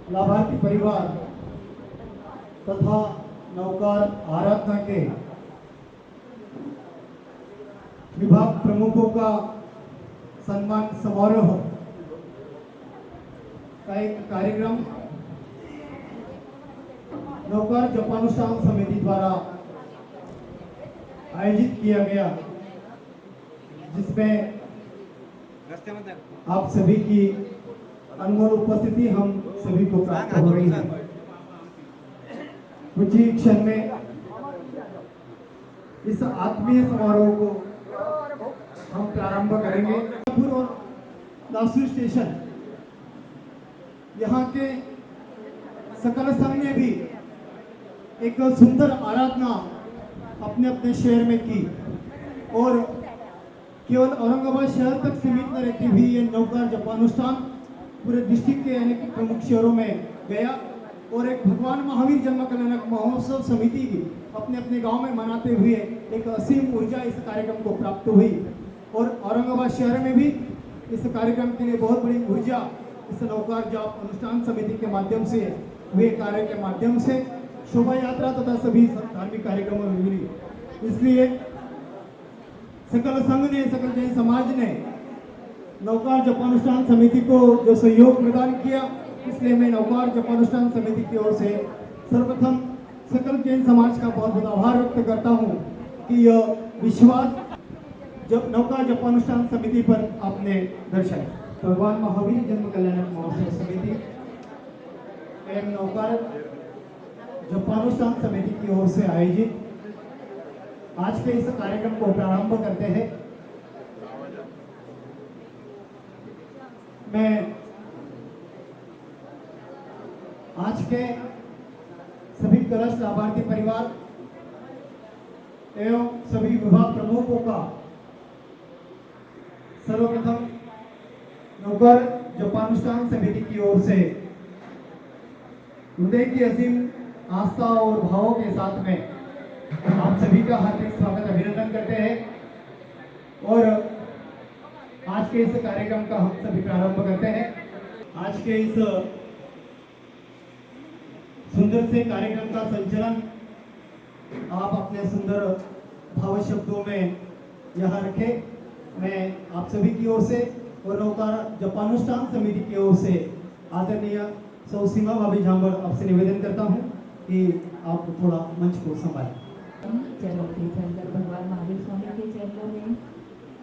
लाभार्थी परिवार तथा नौकार आराधना के विभाग प्रमुखों का सम्मान समारोह का एक कार्यक्रम नौकार जपानुष्ठान समिति द्वारा आयोजित किया गया, जिसमें आप सभी की अनमोल उपस्थिति हम सभी को प्राप्त हो रही है। कुछ ही क्षण में इस आत्मीय समारोह को हम प्रारंभ करेंगे। और लासू स्टेशन यहाँ के सकल संघ ने भी एक सुंदर आराधना अपने अपने शहर में की और केवल औरंगाबाद शहर तक सीमित न रहती हुई ये नौकार जपानुष्ठान पूरे डिस्ट्रिक्ट के अनेक प्रमुख शहरों में गया और एक भगवान महावीर जन्म कल्याणक महोत्सव समिति भी अपने अपने गांव में मनाते हुए एक असीम ऊर्जा इस कार्यक्रम को प्राप्त हुई और औरंगाबाद शहर में भी इस कार्यक्रम के लिए बहुत बड़ी ऊर्जा इस नौकार जप अनुष्ठान समिति के माध्यम से हुए कार्य के माध्यम से शोभा यात्रा तथा सभी धार्मिक कार्यक्रमों में मिली। इसलिए सकल संघ ने, सकल जैन समाज ने नौकार जपानुष्ठान समिति को जो सहयोग प्रदान किया, इसलिए मैं नौकार जपानुष्ठान समिति की ओर से सर्वप्रथम सकल जैन समाज का बहुत बहुत आभार व्यक्त करता हूँ कि यह विश्वास जब नौकार जपानुष्ठान समिति पर आपने दर्शाया। भगवान महावीर जन्म कल्याणक महोत्सव समिति एवं नौकार जपानुष्ठान समिति की ओर से आयोजित आज के इस कार्यक्रम को प्रारंभ करते हैं। मैं आज के सभी कलश लाभार्थी परिवार एवं सभी विभाग प्रमुखों का सर्वप्रथम नौकार जपानुष्ठान समिति की ओर से हृदय की असीम आस्था और भावों के साथ में आप सभी का हार्दिक स्वागत अभिनंदन करते हैं और आज के इस कार्यक्रम का हम सभी प्रारंभ करते हैं। आज के इस सुंदर से कार्यक्रम का संचालन आप अपने सुंदर भाव शब्दों में यहाँ रखें। मैं आप सभी की ओर से और नौकार जपानुष्ठान समिति की ओर से आदरणीय सौ सीमा भाभी झांबर आपसे निवेदन करता हूँ कि आप थोड़ा मंच को संभालें। चरणों के चंद्र भगवान महावीर स्वामी के चरणों में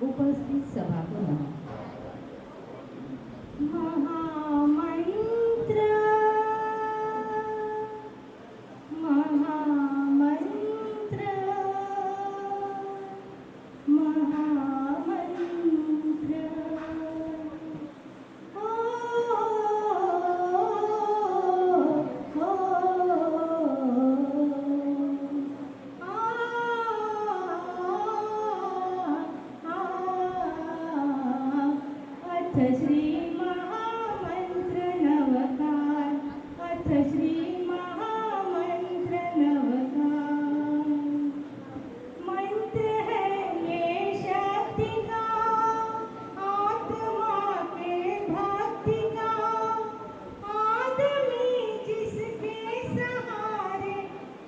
उपस्थित सभा को नमन। महामंत्र महामंत्र महामंत्र श्री महामंत्र नवकार अथ श्री महामंत्र नवकार मंत्र है ये शक्ति का आत्मा के भक्ति का आदमी जिसके सहारे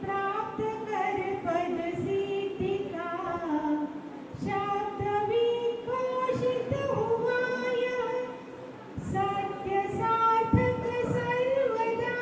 प्राप्त कर पद सिद्धि का शब्द विघोषित हुआ सत्य साधक सर्वदा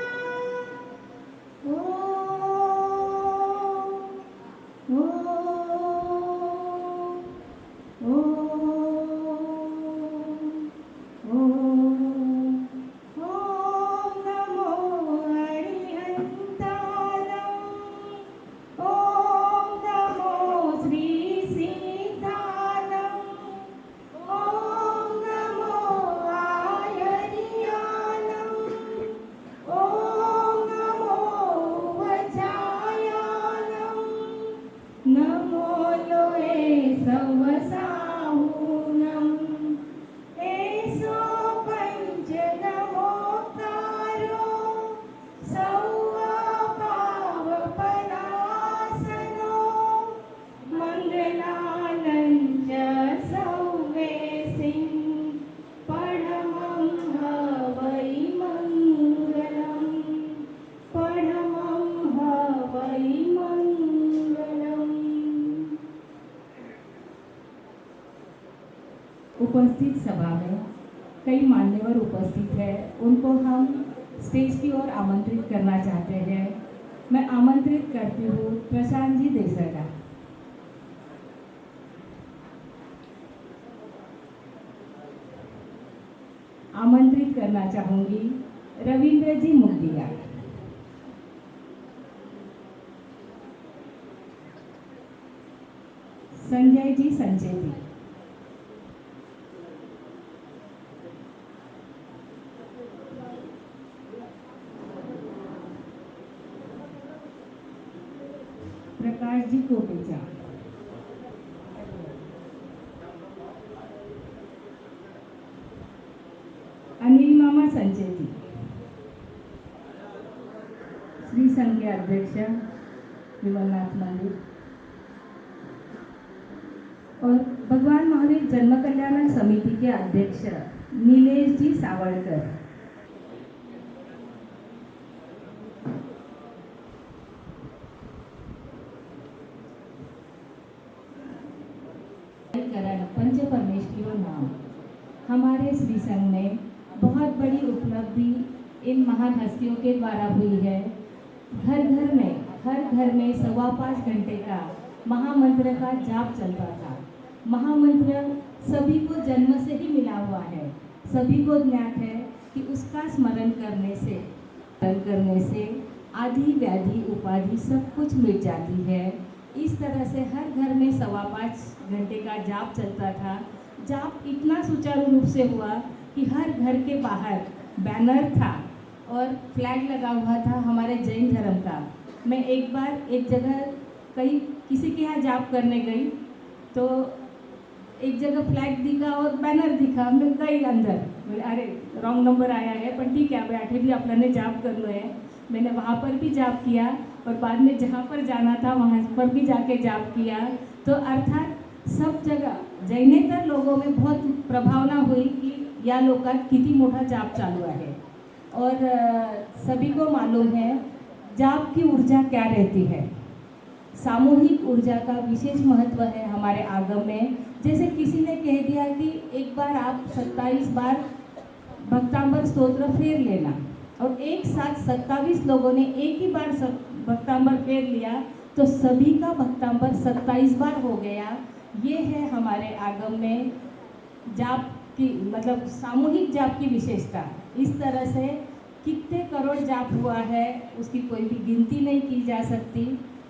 उपस्थित सभा में कई मान्यवर उपस्थित हैं, उनको हम स्टेज की ओर आमंत्रित करना चाहते हैं। मैं आमंत्रित करती हूँ प्रशांत जी देसरगा। आमंत्रित करना चाहूंगी रविंद्र जी मुंडिया, संजय जी संचेती, प्रकाश जी कोटेचा, अनिल मामा संचेती, श्री संघ के अध्यक्ष विमलनाथ मंदिर और भगवान महावीर जन्म कल्याण समिति के अध्यक्ष नीलेश जी सावड़कर। पंच परमेश्वरियों नाम हमारे श्री संघ में बहुत बड़ी उपलब्धि इन महान हस्तियों के द्वारा हुई है। हर घर में 5.25 घंटे का महामंत्र का जाप चलता था। महामंत्र सभी को जन्म से ही मिला हुआ है, सभी को ज्ञात है कि उसका स्मरण करने से आदि व्याधि उपाधि सब कुछ मिट जाती है। इस तरह से हर घर में 5.25 घंटे का जाप चलता था। जाप इतना सुचारू रूप से हुआ कि हर घर के बाहर बैनर था और फ्लैग लगा हुआ था हमारे जैन धर्म का। मैं एक बार एक जगह कहीं किसी के यहाँ जाप करने गई तो एक जगह फ्लैग दिखा और बैनर दिखा। मैं गई अंदर, बोले अरे रॉन्ग नंबर आया है, पर ठीक है अब आठे भी आपने जाप कर लो है। मैंने वहाँ पर भी जाप किया और बाद में जहाँ पर जाना था वहाँ पर भी जाके जाप किया। तो अर्थात सब जगह जैनेतर लोगों में बहुत प्रभावना हुई कि या लोकात किती मोठा जाप चालू है। और सभी को मालूम है जाप की ऊर्जा क्या रहती है। सामूहिक ऊर्जा का विशेष महत्व है हमारे आगम में। जैसे किसी ने कह दिया कि एक बार आप 27 बार भक्तांबर स्तोत्र फेर लेना, और एक साथ 27 लोगों ने एक ही बार भक्तांबर फेर लिया तो सभी का भक्तांबर 27 बार हो गया। ये है हमारे आगम में जाप की मतलब सामूहिक जाप की विशेषता। इस तरह से कितने करोड़ जाप हुआ है उसकी कोई भी गिनती नहीं की जा सकती।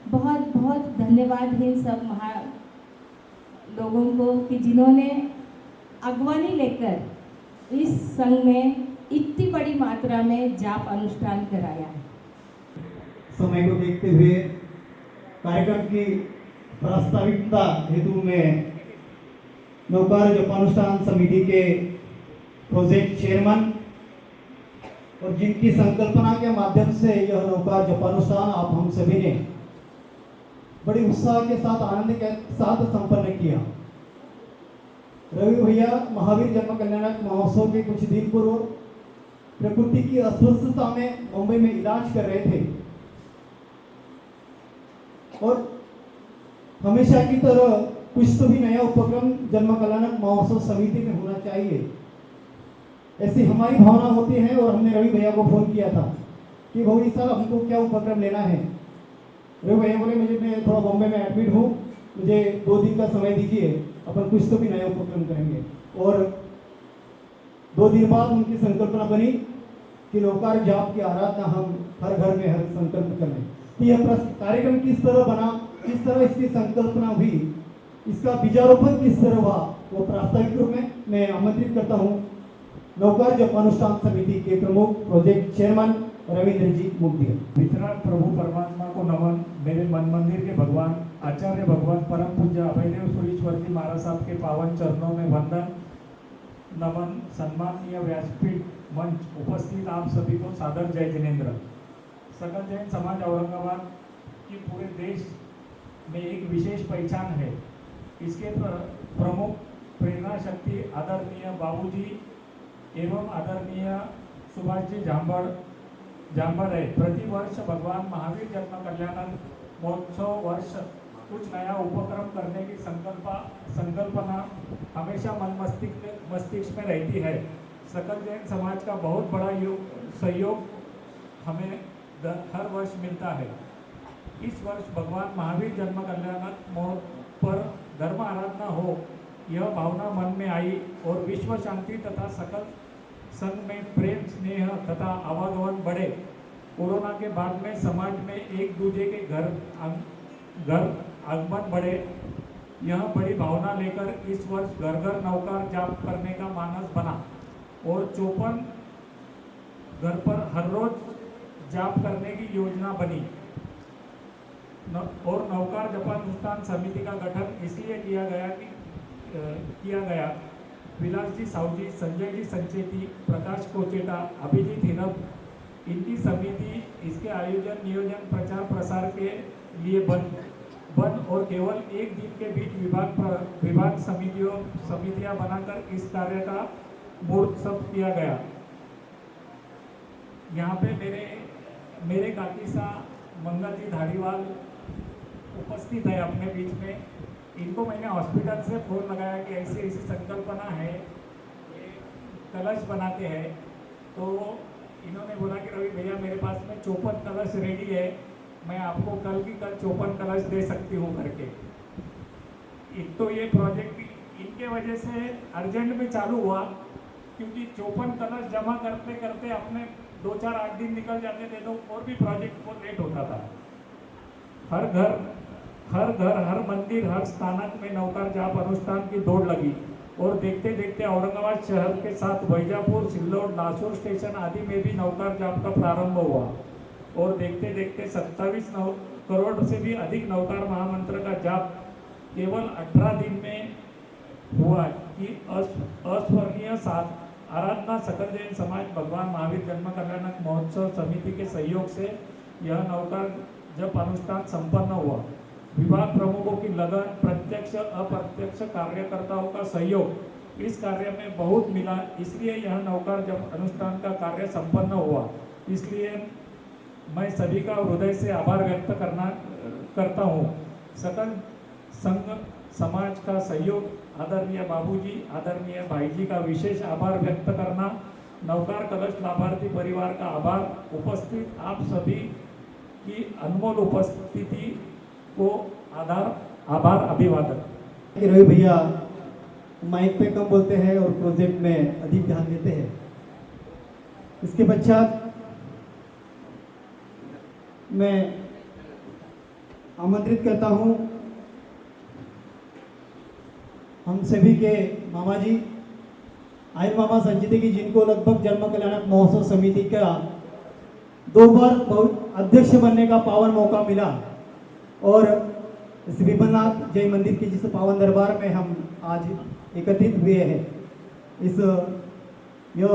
बहुत बहुत धन्यवाद है इन सब लोगों को कि जिन्होंने अगवानी लेकर इस संघ में इतनी बड़ी मात्रा में जाप अनुष्ठान कराया है। समय को देखते हुए कार्यक्रम की प्रास्ताविकता हेतु में नौकार जपानुष्ठान समिति के प्रोजेक्ट चेयरमैन और जिनकी संकल्पना के माध्यम से यह नौकार जपानुष्ठान आप हम सभी ने बड़ी उत्साह के साथ आनंद के साथ संपन्न किया। रवि भैया महावीर जन्म कल्याण महोत्सव के कुछ दिन पूर्व प्रकृति की अस्वस्थता में मुंबई में इलाज कर रहे थे और हमेशा की तरह कुछ तो भी नया उपक्रम जन्म कल्याण महोत्सव समिति में होना चाहिए, ऐसी हमारी भावना होती है। और हमने रवि भैया को फोन किया था कि भाई साहब हमको क्या उपक्रम लेना है। रवि भैया बोले मैं थोड़ा बॉम्बे में एडमिट हूँ, मुझे 2 दिन का समय दीजिए, अपन कुछ तो भी नया उपक्रम करेंगे। और 2 दिन बाद उनकी संकल्पना बनी कि लोकार जाप की आराधना हम हर घर में हर संकल्प करें। तो यह कार्यक्रम किस तरह बना, किस तरह इसकी संकल्पना हुई, इसका बीजारोपण किस तरह हुआ, वो प्रास्ताविक रूप में मैं आमंत्रित करता हूँ नौकार जपानुष्ठान समिति के प्रमुख प्रोजेक्ट चेयरमैन रविंद्र जी मुंडिया। वितराग प्रभु परमात्मा को नमन। मेरे मन मंदिर के भगवान आचार्य भगवान परम पूज्य अभयदेव सुरीश्वर जी महाराज साहब के पावन चरणों में वंदन नमन। सम्माननीय व्यासपीठ मंच उपस्थित आप सभी को सादर जय जिनेन्द्र। सकल जैन समाज औरंगाबाद की पूरे देश में एक विशेष पहचान है। इसके प्रमुख प्रेरणा शक्ति आदरणीय बाबूजी एवं आदरणीय सुभाष जी जांबड़ है। प्रतिवर्ष भगवान महावीर जन्म कल्याण महोत्सव वर्ष कुछ नया उपक्रम करने की संकल्पना हमेशा मस्तिष्क में रहती है। सकल जैन समाज का बहुत बड़ा सहयोग हमें हर वर्ष मिलता है। इस वर्ष भगवान महावीर जन्म कल्याणक महोत्सव पर धर्म आराधना हो, यह भावना मन में आई और विश्व शांति तथा सकल संघ में प्रेम स्नेह तथा आवागमन बढ़े। कोरोना के बाद में समाज में एक दूसरे के घर आगमन बढ़े, यह बड़ी भावना लेकर इस वर्ष घर घर नौकार जाप करने का मानस बना और 54 घर पर हर रोज जाप करने की योजना बनी और नौकार जपानुष्ठान समिति का गठन इसलिए किया गया। विलास जी सावजी, संजय जी संचेती, प्रकाश कोचेटा, अभिजीत हिरब, इनकी समिति इसके आयोजन नियोजन प्रचार प्रसार के लिए बन और केवल एक दिन के बीच विभाग समितियां बनाकर इस कार्य का मूर्त किया गया। यहाँ पे मेरे काकी सा मंगल जी धारीवाल उपस्थित है अपने बीच में। इनको मैंने हॉस्पिटल से फ़ोन लगाया कि ऐसी संकल्पना है, कलश बनाते हैं, तो इन्होंने बोला कि रवि भैया मेरे पास में 54 कलश रेडी है, मैं आपको कल की कल 54 कलश दे सकती हूँ करके। एक तो ये प्रोजेक्ट इनके वजह से अर्जेंट में चालू हुआ, क्योंकि 54 कलश जमा करते करते अपने 2-4-8 दिन निकल जाते थे तो और भी प्रोजेक्ट बहुत लेट होता था। हर घर, हर मंदिर, हर स्थानक में नौकार जाप अनुष्ठान की दौड़ लगी और देखते देखते औरंगाबाद शहर के साथ वैजापुर, सिल्लोड, नासूर स्टेशन आदि में भी नौकार जाप का प्रारंभ हुआ और देखते देखते 27 करोड़ से भी अधिक नौकार महामंत्र का जाप केवल 18 दिन में हुआ कि अस्वर्णीय आराधना सकल जैन समाज भगवान महावीर जन्म कल्याणक महोत्सव समिति के सहयोग से यह नौकार जप अनुष्ठान संपन्न हुआ। विभाग प्रमुखों की लगन, प्रत्यक्ष अप्रत्यक्ष कार्यकर्ताओं का सहयोग इस कार्य में बहुत मिला, इसलिए यह नौकार जप अनुष्ठान का कार्य संपन्न हुआ। इसलिए मैं सभी का हृदय से आभार व्यक्त करता हूँ। सकल संघ समाज का सहयोग, आदरणीय बाबूजी, आदरणीय भाईजी का विशेष आभार व्यक्त करना, नौकार कलश लाभार्थी परिवार का आभार, उपस्थित आप सभी की अनमोल उपस्थिति को आभार अभिवादन। रवि भैया माइक पे कम बोलते हैं और प्रोजेक्ट में अधिक ध्यान देते हैं। इसके पश्चात मैं आमंत्रित करता हूं हम सभी के मामा जी आहिर मामा संचित की, जिनको लगभग जन्म कल्याणक महोत्सव समिति का 2 बार अध्यक्ष बनने का पावन मौका मिला और इस विमलनाथ जय मंदिर के जिस पावन दरबार में हम आज एकत्रित हुए हैं, इस यह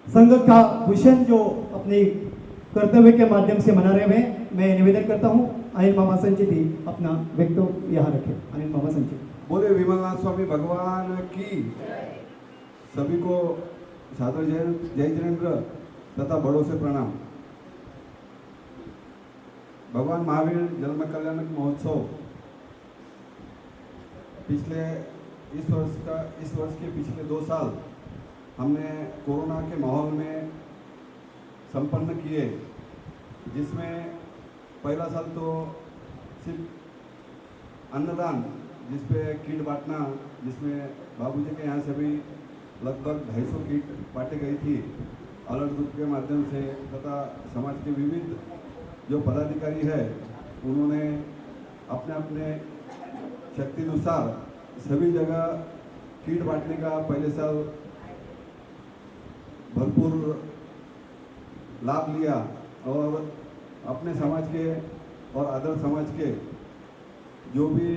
संघ का भूषण जो अपने कर्तव्य के माध्यम से मना रहे हैं, मैं निवेदन करता हूं अनिल मामा संचिति अपना वक्तव्य यहाँ रखें। अनिल मामा संचित। बोले विमलनाथ स्वामी भगवान की। सभी को सादर जय जिनेन्द्र तथा बड़ों से प्रणाम। भगवान महावीर जन्म कल्याणक महोत्सव इस वर्ष के पिछले 2 साल हमने कोरोना के माहौल में संपन्न किए, जिसमें पहला साल तो सिर्फ अन्नदान, जिसपे किट बांटना, जिसमें बाबूजी के यहाँ से भी लगभग 250 किट बांटी गई थी अलर्ट ग्रुप के माध्यम से, तथा समाज के विविध जो पदाधिकारी है उन्होंने अपने अपने शक्ति अनुसार सभी जगह किट बांटने का पहले साल भरपूर लाभ लिया और अपने समाज के और अदर समाज के जो भी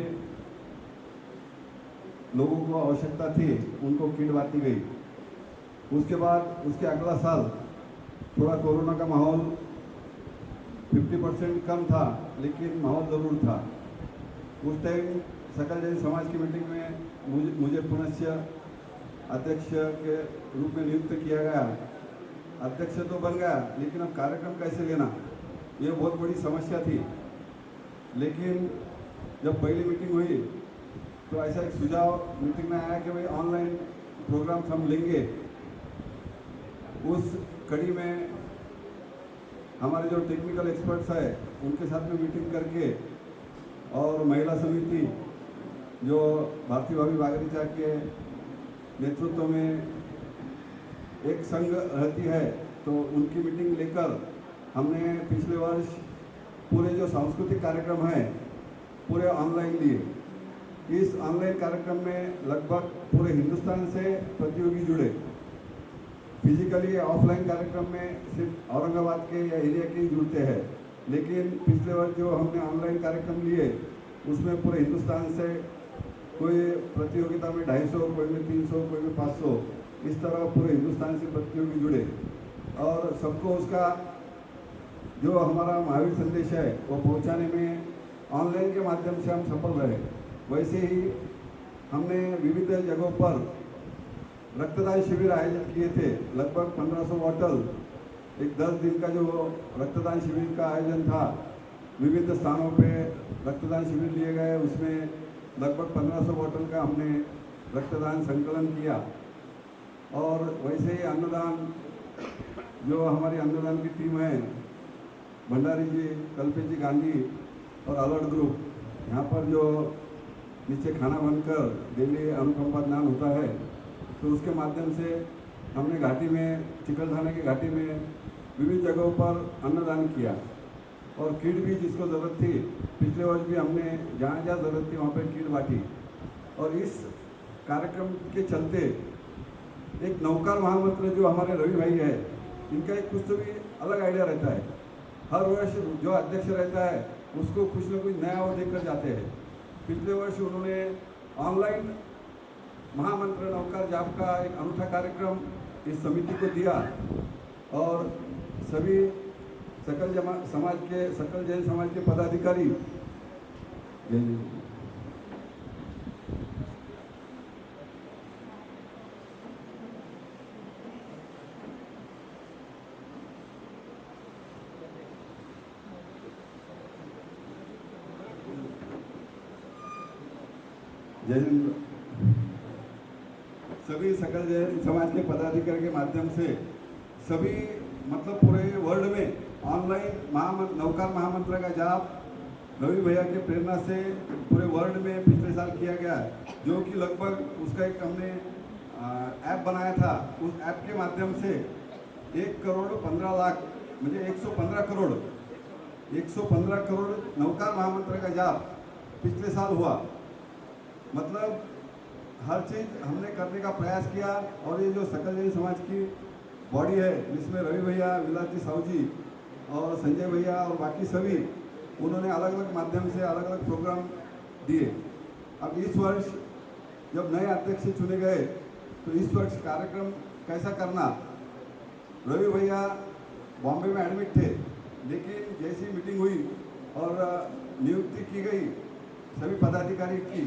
लोगों को आवश्यकता थी उनको किट बांटी गई। उसके बाद उसके अगला साल थोड़ा कोरोना का माहौल 50% कम था, लेकिन माहौल ज़रूर था। उस टाइम सकल जैन समाज की मीटिंग में मुझे पुनश्च अध्यक्ष के रूप में नियुक्त किया गया। अध्यक्ष तो बन गया, लेकिन अब कार्यक्रम कैसे लेना ये बहुत बड़ी समस्या थी। लेकिन जब पहली मीटिंग हुई तो ऐसा एक सुझाव मीटिंग में आया कि भाई ऑनलाइन प्रोग्राम्स हम लेंगे। उस कड़ी में हमारे जो टेक्निकल एक्सपर्ट्स है उनके साथ में मीटिंग करके और महिला समिति जो भारतीय भाभी बागरीचा के नेतृत्व में एक संघ रहती है, तो उनकी मीटिंग लेकर हमने पिछले वर्ष पूरे जो सांस्कृतिक कार्यक्रम है पूरे ऑनलाइन लिए। इस ऑनलाइन कार्यक्रम में लगभग पूरे हिंदुस्तान से प्रतियोगी जुड़े। फिजिकली ऑफलाइन कार्यक्रम में सिर्फ औरंगाबाद के या एरिया के ही जुड़ते हैं, लेकिन पिछले वर्ष जो हमने ऑनलाइन कार्यक्रम लिए उसमें पूरे हिंदुस्तान से कोई प्रतियोगिता में 250, कोई में 300, कोई में 500, इस तरह पूरे हिंदुस्तान से प्रतियोगी जुड़े और सबको उसका जो हमारा महावीर संदेश है वो पहुंचाने में ऑनलाइन के माध्यम से हम सफल रहे। वैसे ही हमने विविध जगहों पर रक्तदान शिविर आयोजित किए थे। लगभग 1500 बॉटल, एक 10 दिन का जो रक्तदान शिविर का आयोजन था, विविध स्थानों पे रक्तदान शिविर लिए गए। उसमें लगभग 1500 बॉटल का हमने रक्तदान संकलन किया। और वैसे ही अन्नदान, जो हमारी अन्नदान की टीम है, भंडारी जी, कल्पेश जी गांधी और अलर्ट ग्रुप, यहाँ पर जो नीचे खाना बनकर डेली अनुकंपा दान होता है, तो उसके माध्यम से हमने घाटी में, चिकलठाने की घाटी में विविध जगहों पर अन्नदान किया। और किट भी जिसको ज़रूरत थी, पिछले वर्ष भी हमने जहाँ जहाँ ज़रूरत थी वहाँ पर किट बांटी। और इस कार्यक्रम के चलते एक नौकार महामंत्र जो हमारे रवि भाई है, इनका एक कुछ तो भी अलग आइडिया रहता है। हर वर्ष जो अध्यक्ष रहता है उसको कुछ न कुछ नया वो देकर जाते हैं। पिछले वर्ष उन्होंने ऑनलाइन महामंत्र नौकार जाप का एक अनूठा कार्यक्रम इस समिति को दिया और सभी सकल जैन समाज के पदाधिकारी सभी सकल जैन समाज के पदाधिकारी के माध्यम से सभी मतलब पूरे वर्ल्ड में ऑनलाइन नौकार महामंत्र का जाप रवि भैया के प्रेरणा से पूरे वर्ल्ड में पिछले साल किया गया, जो कि लगभग उसका एक हमने ऐप बनाया था। उस ऐप के माध्यम से 1,15,00,000 म्हणजे 115 करोड़ नौकार महामंत्र का जाप पिछले साल हुआ। मतलब हर चीज़ हमने करने का प्रयास किया। और ये जो सकल जैन समाज की बॉडी है, जिसमें रवि भैया, विलास जी, साहू जी और संजय भैया और बाकी सभी, उन्होंने अलग अलग माध्यम से अलग अलग प्रोग्राम दिए। अब इस वर्ष जब नए अध्यक्ष चुने गए तो इस वर्ष कार्यक्रम कैसा करना, रवि भैया बॉम्बे में एडमिट थे, लेकिन जैसी मीटिंग हुई और नियुक्ति की गई सभी पदाधिकारी की,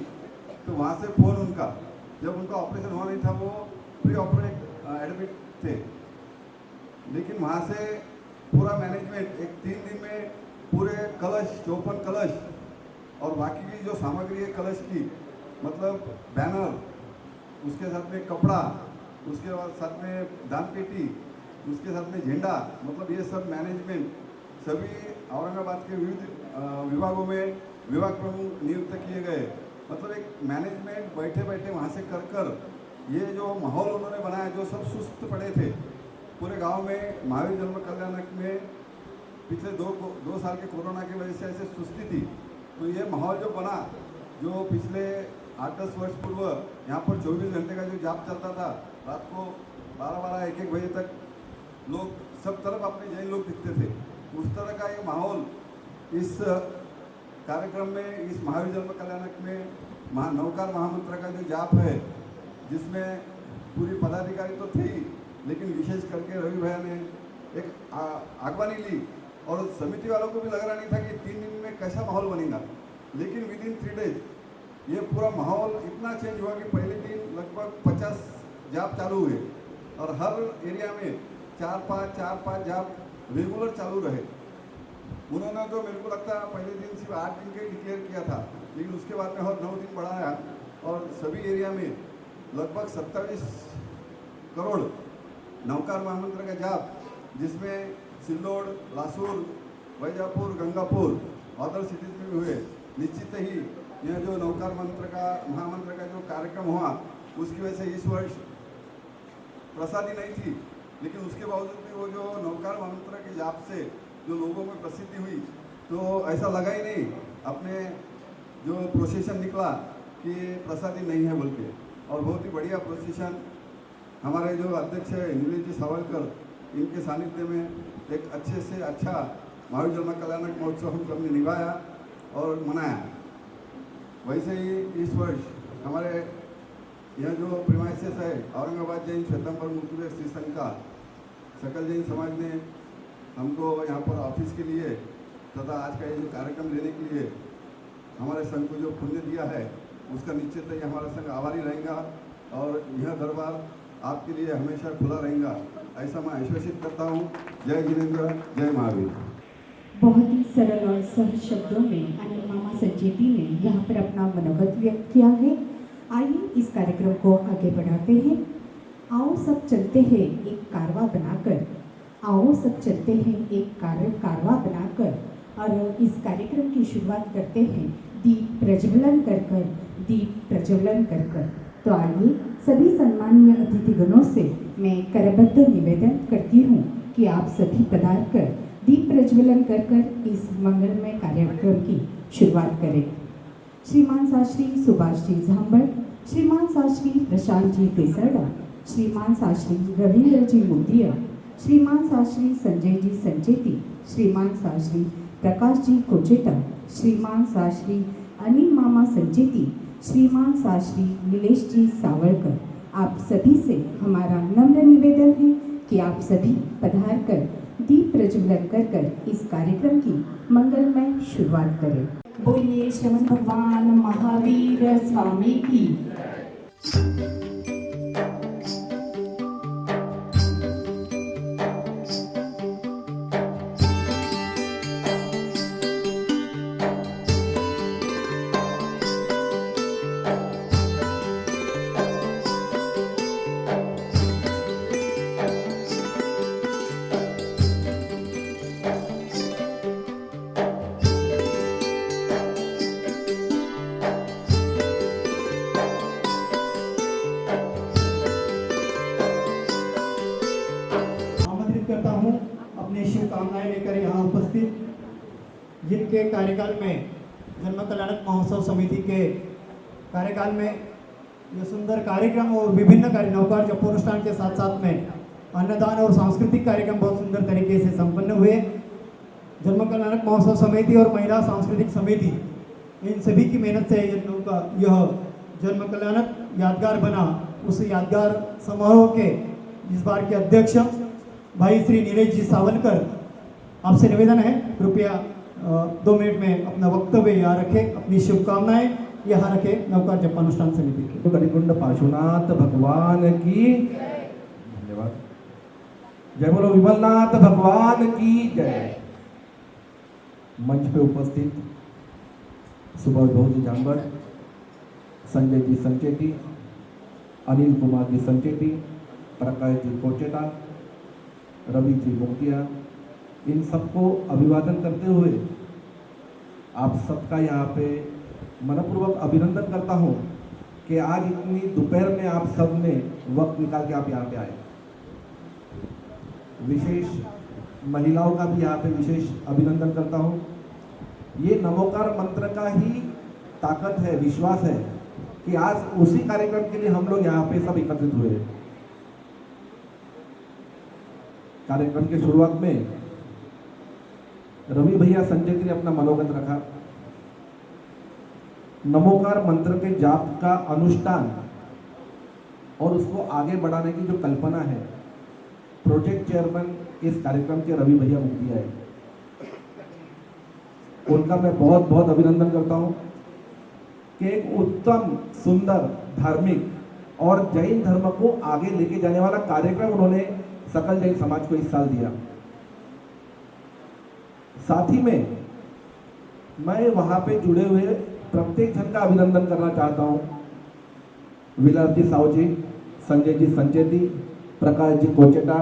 तो वहाँ से फ़ोन उनका, जब उनका ऑपरेशन हुआ नहीं था, वो प्री ऑपरेट एडमिट थे, लेकिन वहाँ से पूरा मैनेजमेंट एक 3 दिन में पूरे कलश, 54 कलश और बाकी की जो सामग्री है कलश की, मतलब बैनर, उसके साथ में कपड़ा, उसके बाद साथ में दान पेटी, उसके साथ में झंडा, मतलब ये सब मैनेजमेंट सभी औरंगाबाद के विविध विभागों में विभाग प्रमुख नियुक्त किए गए। मतलब एक मैनेजमेंट बैठे बैठे वहाँ से कर ये जो माहौल उन्होंने बनाया, जो सब सुस्त पड़े थे पूरे गांव में, महावीर जन्म कल्याणक में पिछले 2 साल के कोरोना की वजह से ऐसे सुस्ती थी, तो ये माहौल जो बना, जो पिछले 8-10 वर्ष पूर्व यहाँ पर 24 घंटे का जो जाप चलता था, रात को 12-12, 1-1 बजे तक लोग सब तरफ अपने जैन लोग दिखते थे, उस तरह का ये माहौल इस कार्यक्रम में, इस महावीर जन्म कल्याणक में नौकार महामंत्र का जो जाप है, जिसमें पूरी पदाधिकारी तो थी, लेकिन विशेष करके रवि भैया ने एक आगवानी ली और समिति वालों को भी लग रहा नहीं था कि 3 दिन में कैसा माहौल बनेगा, लेकिन विद इन 3 डेज ये पूरा माहौल इतना चेंज हुआ कि पहले दिन लगभग 50 जाप चालू हुए और हर एरिया में 4-5 जाप रेगुलर चालू रहे। उन्होंने तो मेरे को लगता है पहले दिन सिर्फ 8 दिन का ही डिक्लेयर किया था, लेकिन उसके बाद में और 9 दिन बढ़ाया और सभी एरिया में लगभग 27 करोड़ नवकार महामंत्र का जाप, जिसमें सिल्लोड, लासूर, वैजापुर, गंगापुर, अदर सिटीज में भी हुए। निश्चित ही यह जो नवकार महामंत्र का जो कार्यक्रम हुआ, उसकी वजह से इस वर्ष प्रसादी नहीं थी, लेकिन उसके बावजूद भी वो जो नवकार महामंत्र के जाप से जो लोगों में प्रसिद्धि हुई, तो ऐसा लगा ही नहीं अपने जो प्रोसेशन निकला कि प्रसादी नहीं है बोल के। और बहुत ही बढ़िया प्रोसेशन हमारे जो अध्यक्ष है नीलेश जी सावलकर, इनके सानिध्य में एक अच्छे से अच्छा महावीर जन्म कल्याणक महोत्सव हम सबने निभाया और मनाया। वैसे ही इस वर्ष हमारे यह जो प्रीमाइसेस है औरंगाबाद जैन श्वेतांबर मूर्ति श्री संघ का, सकल जैन समाज ने हमको यहाँ पर ऑफिस के लिए तथा आज का ये जो कार्यक्रम लेने के लिए हमारे संघ को जो पुण्य दिया है, उसका निश्चित ही हमारा संघ आभारी रहेगा और यह दरबार आपके लिए हमेशा खुला रहेगा, ऐसा मैं आश्वासित करता हूँ। जय जिनेंद्र, जय महावीर। बहुत ही सरल और सहज शब्दों में अनिल मामा संचेती ने यहाँ पर अपना मनोगत व्यक्त किया है। आइए इस कार्यक्रम को आगे बढ़ाते हैं। आओ सब चलते हैं एक कारवा बनाकर, आओ सब चलते हैं एक कारवा बनाकर, और इस कार्यक्रम की शुरुआत करते हैं दीप प्रज्वलन कर दीप प्रज्वलन कर। तो आइए सभी सम्मानीय अतिथिगणों से मैं करबद्ध निवेदन करती हूँ कि आप सभी पधार कर दीप प्रज्वलन कर इस मंगलमय कार्यक्रम की शुरुआत करें। श्रीमान शास्त्री सुभाष जी झांबड़, श्रीमान शास्त्री प्रशांत जी तेसरडा, श्रीमान शास्त्री रविंद्र जी मुंदिया, श्रीमान शास्त्री संजय जी संचेती, श्रीमान शास्त्री प्रकाश जी कोचेटा, श्रीमान शास्त्री अनिल मामा संचेती, श्रीमान शास्त्री नीलेश जी सावलकर, आप सभी से हमारा नम्र निवेदन है कि आप सभी पधार कर दीप प्रज्वलन कर इस कार्यक्रम की मंगलमय शुरुआत करें। बोलिए श्रवण भगवान महावीर स्वामी की। करता हूं अपनी शुभकामनाएं लेकर यहाँ उपस्थित, जिनके कार्यकाल में जन्म कल्याणक महोत्सव समिति के कार्यकाल में ये सुंदर कार्यक्रम और विभिन्न कार्य नवकार जपोनुष्ठान के साथ साथ में अन्नदान और सांस्कृतिक कार्यक्रम बहुत सुंदर तरीके से संपन्न हुए। जन्म कल्याणक महोत्सव समिति और महिला सांस्कृतिक समिति, इन सभी की मेहनत से यह जन्म कल्याणक यादगार बना। उस यादगार समारोह के इस बार के अध्यक्ष भाई श्री नीलेश जी सावलकर, आपसे निवेदन है कृपया 2 मिनट में अपना वक्तव्य यहाँ रखें, अपनी शुभकामनाएं यहाँ रखें नवकार जपानुष्ठान समिति के। तो कलिकुंड पाशुनाथ भगवान की धन्यवाद। जय बोलो विमलनाथ भगवान की जय। मंच पे उपस्थित सुभाष जी झांबड़, संजय जी संचेती, अनिल कुमार जी संचेती, प्रकाश जी कोचेटा, रवि जी मुक्तिया, इन सबको अभिवादन करते हुए आप सबका यहाँ पे मनपूर्वक अभिनंदन करता हूँ कि आज इतनी दोपहर में आप सब ने वक्त निकाल के आप यहाँ पे आए। विशेष महिलाओं का भी यहाँ पे विशेष अभिनंदन करता हूँ। ये नमोकार मंत्र का ही ताकत है, विश्वास है कि आज उसी कार्यक्रम के लिए हम लोग यहाँ पे सब एकत्रित हुए हैं। कार्यक्रम के शुरुआत में रवि भैया संजय जी ने अपना मनोगत रखा। नमोकार मंत्र के जाप का अनुष्ठान और उसको आगे बढ़ाने की जो कल्पना है, प्रोजेक्ट चेयरमैन इस कार्यक्रम के रवि भैया मुक्तिया है, उनका मैं बहुत बहुत अभिनंदन करता हूं कि एक उत्तम, सुंदर, धार्मिक और जैन धर्म को आगे लेके जाने वाला कार्यक्रम उन्होंने सकल जैन समाज को इस साल दिया। साथ ही में मैं वहाँ पे जुड़े हुए प्रत्येक जन का अभिनंदन करना चाहता हूँ। विलास जी साहू जी, संजय जी संचेती, प्रकाश जी कोचेटा,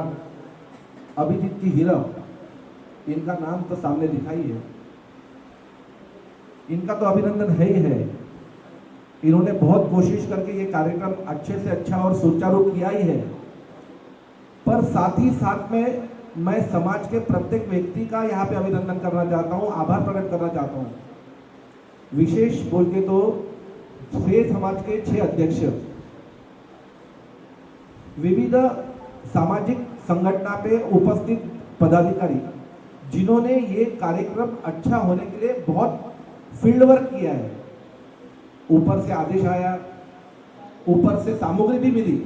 अभिजीत जी हीरा, इनका नाम तो सामने दिखाई है, इनका तो अभिनंदन है ही है। इन्होंने बहुत कोशिश करके ये कार्यक्रम अच्छे से अच्छा और सुचारू किया ही है, पर साथ ही साथ में मैं समाज के प्रत्येक व्यक्ति का यहाँ पे अभिनंदन करना चाहता हूँ, आभार प्रकट करना चाहता हूँ। विशेष बोल के तो श्रेय समाज के 6 अध्यक्ष, विविध सामाजिक संगठना पे उपस्थित पदाधिकारी, जिन्होंने ये कार्यक्रम अच्छा होने के लिए बहुत फील्ड वर्क किया है। ऊपर से आदेश आया, ऊपर से सामग्री भी मिली,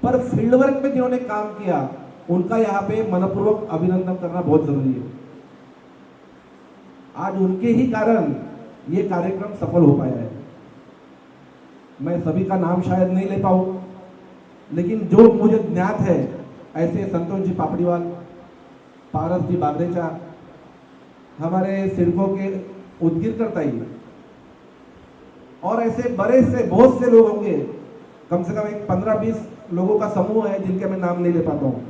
पर फील्ड वर्क में जिन्होंने काम किया उनका यहाँ पे मनपूर्वक अभिनंदन करना बहुत जरूरी है। आज उनके ही कारण ये कार्यक्रम सफल हो पाया है। मैं सभी का नाम शायद नहीं ले पाऊं, लेकिन जो मुझे ज्ञात है ऐसे संतोष जी पापड़ीवाल, पारस जी बागरेचा, हमारे सिडको के उदगीरकर ताई, और ऐसे बड़े से बहुत से लोग होंगे, कम से कम एक 15-20 लोगों का समूह है जिनके मैं नाम नहीं ले पाता हूँ,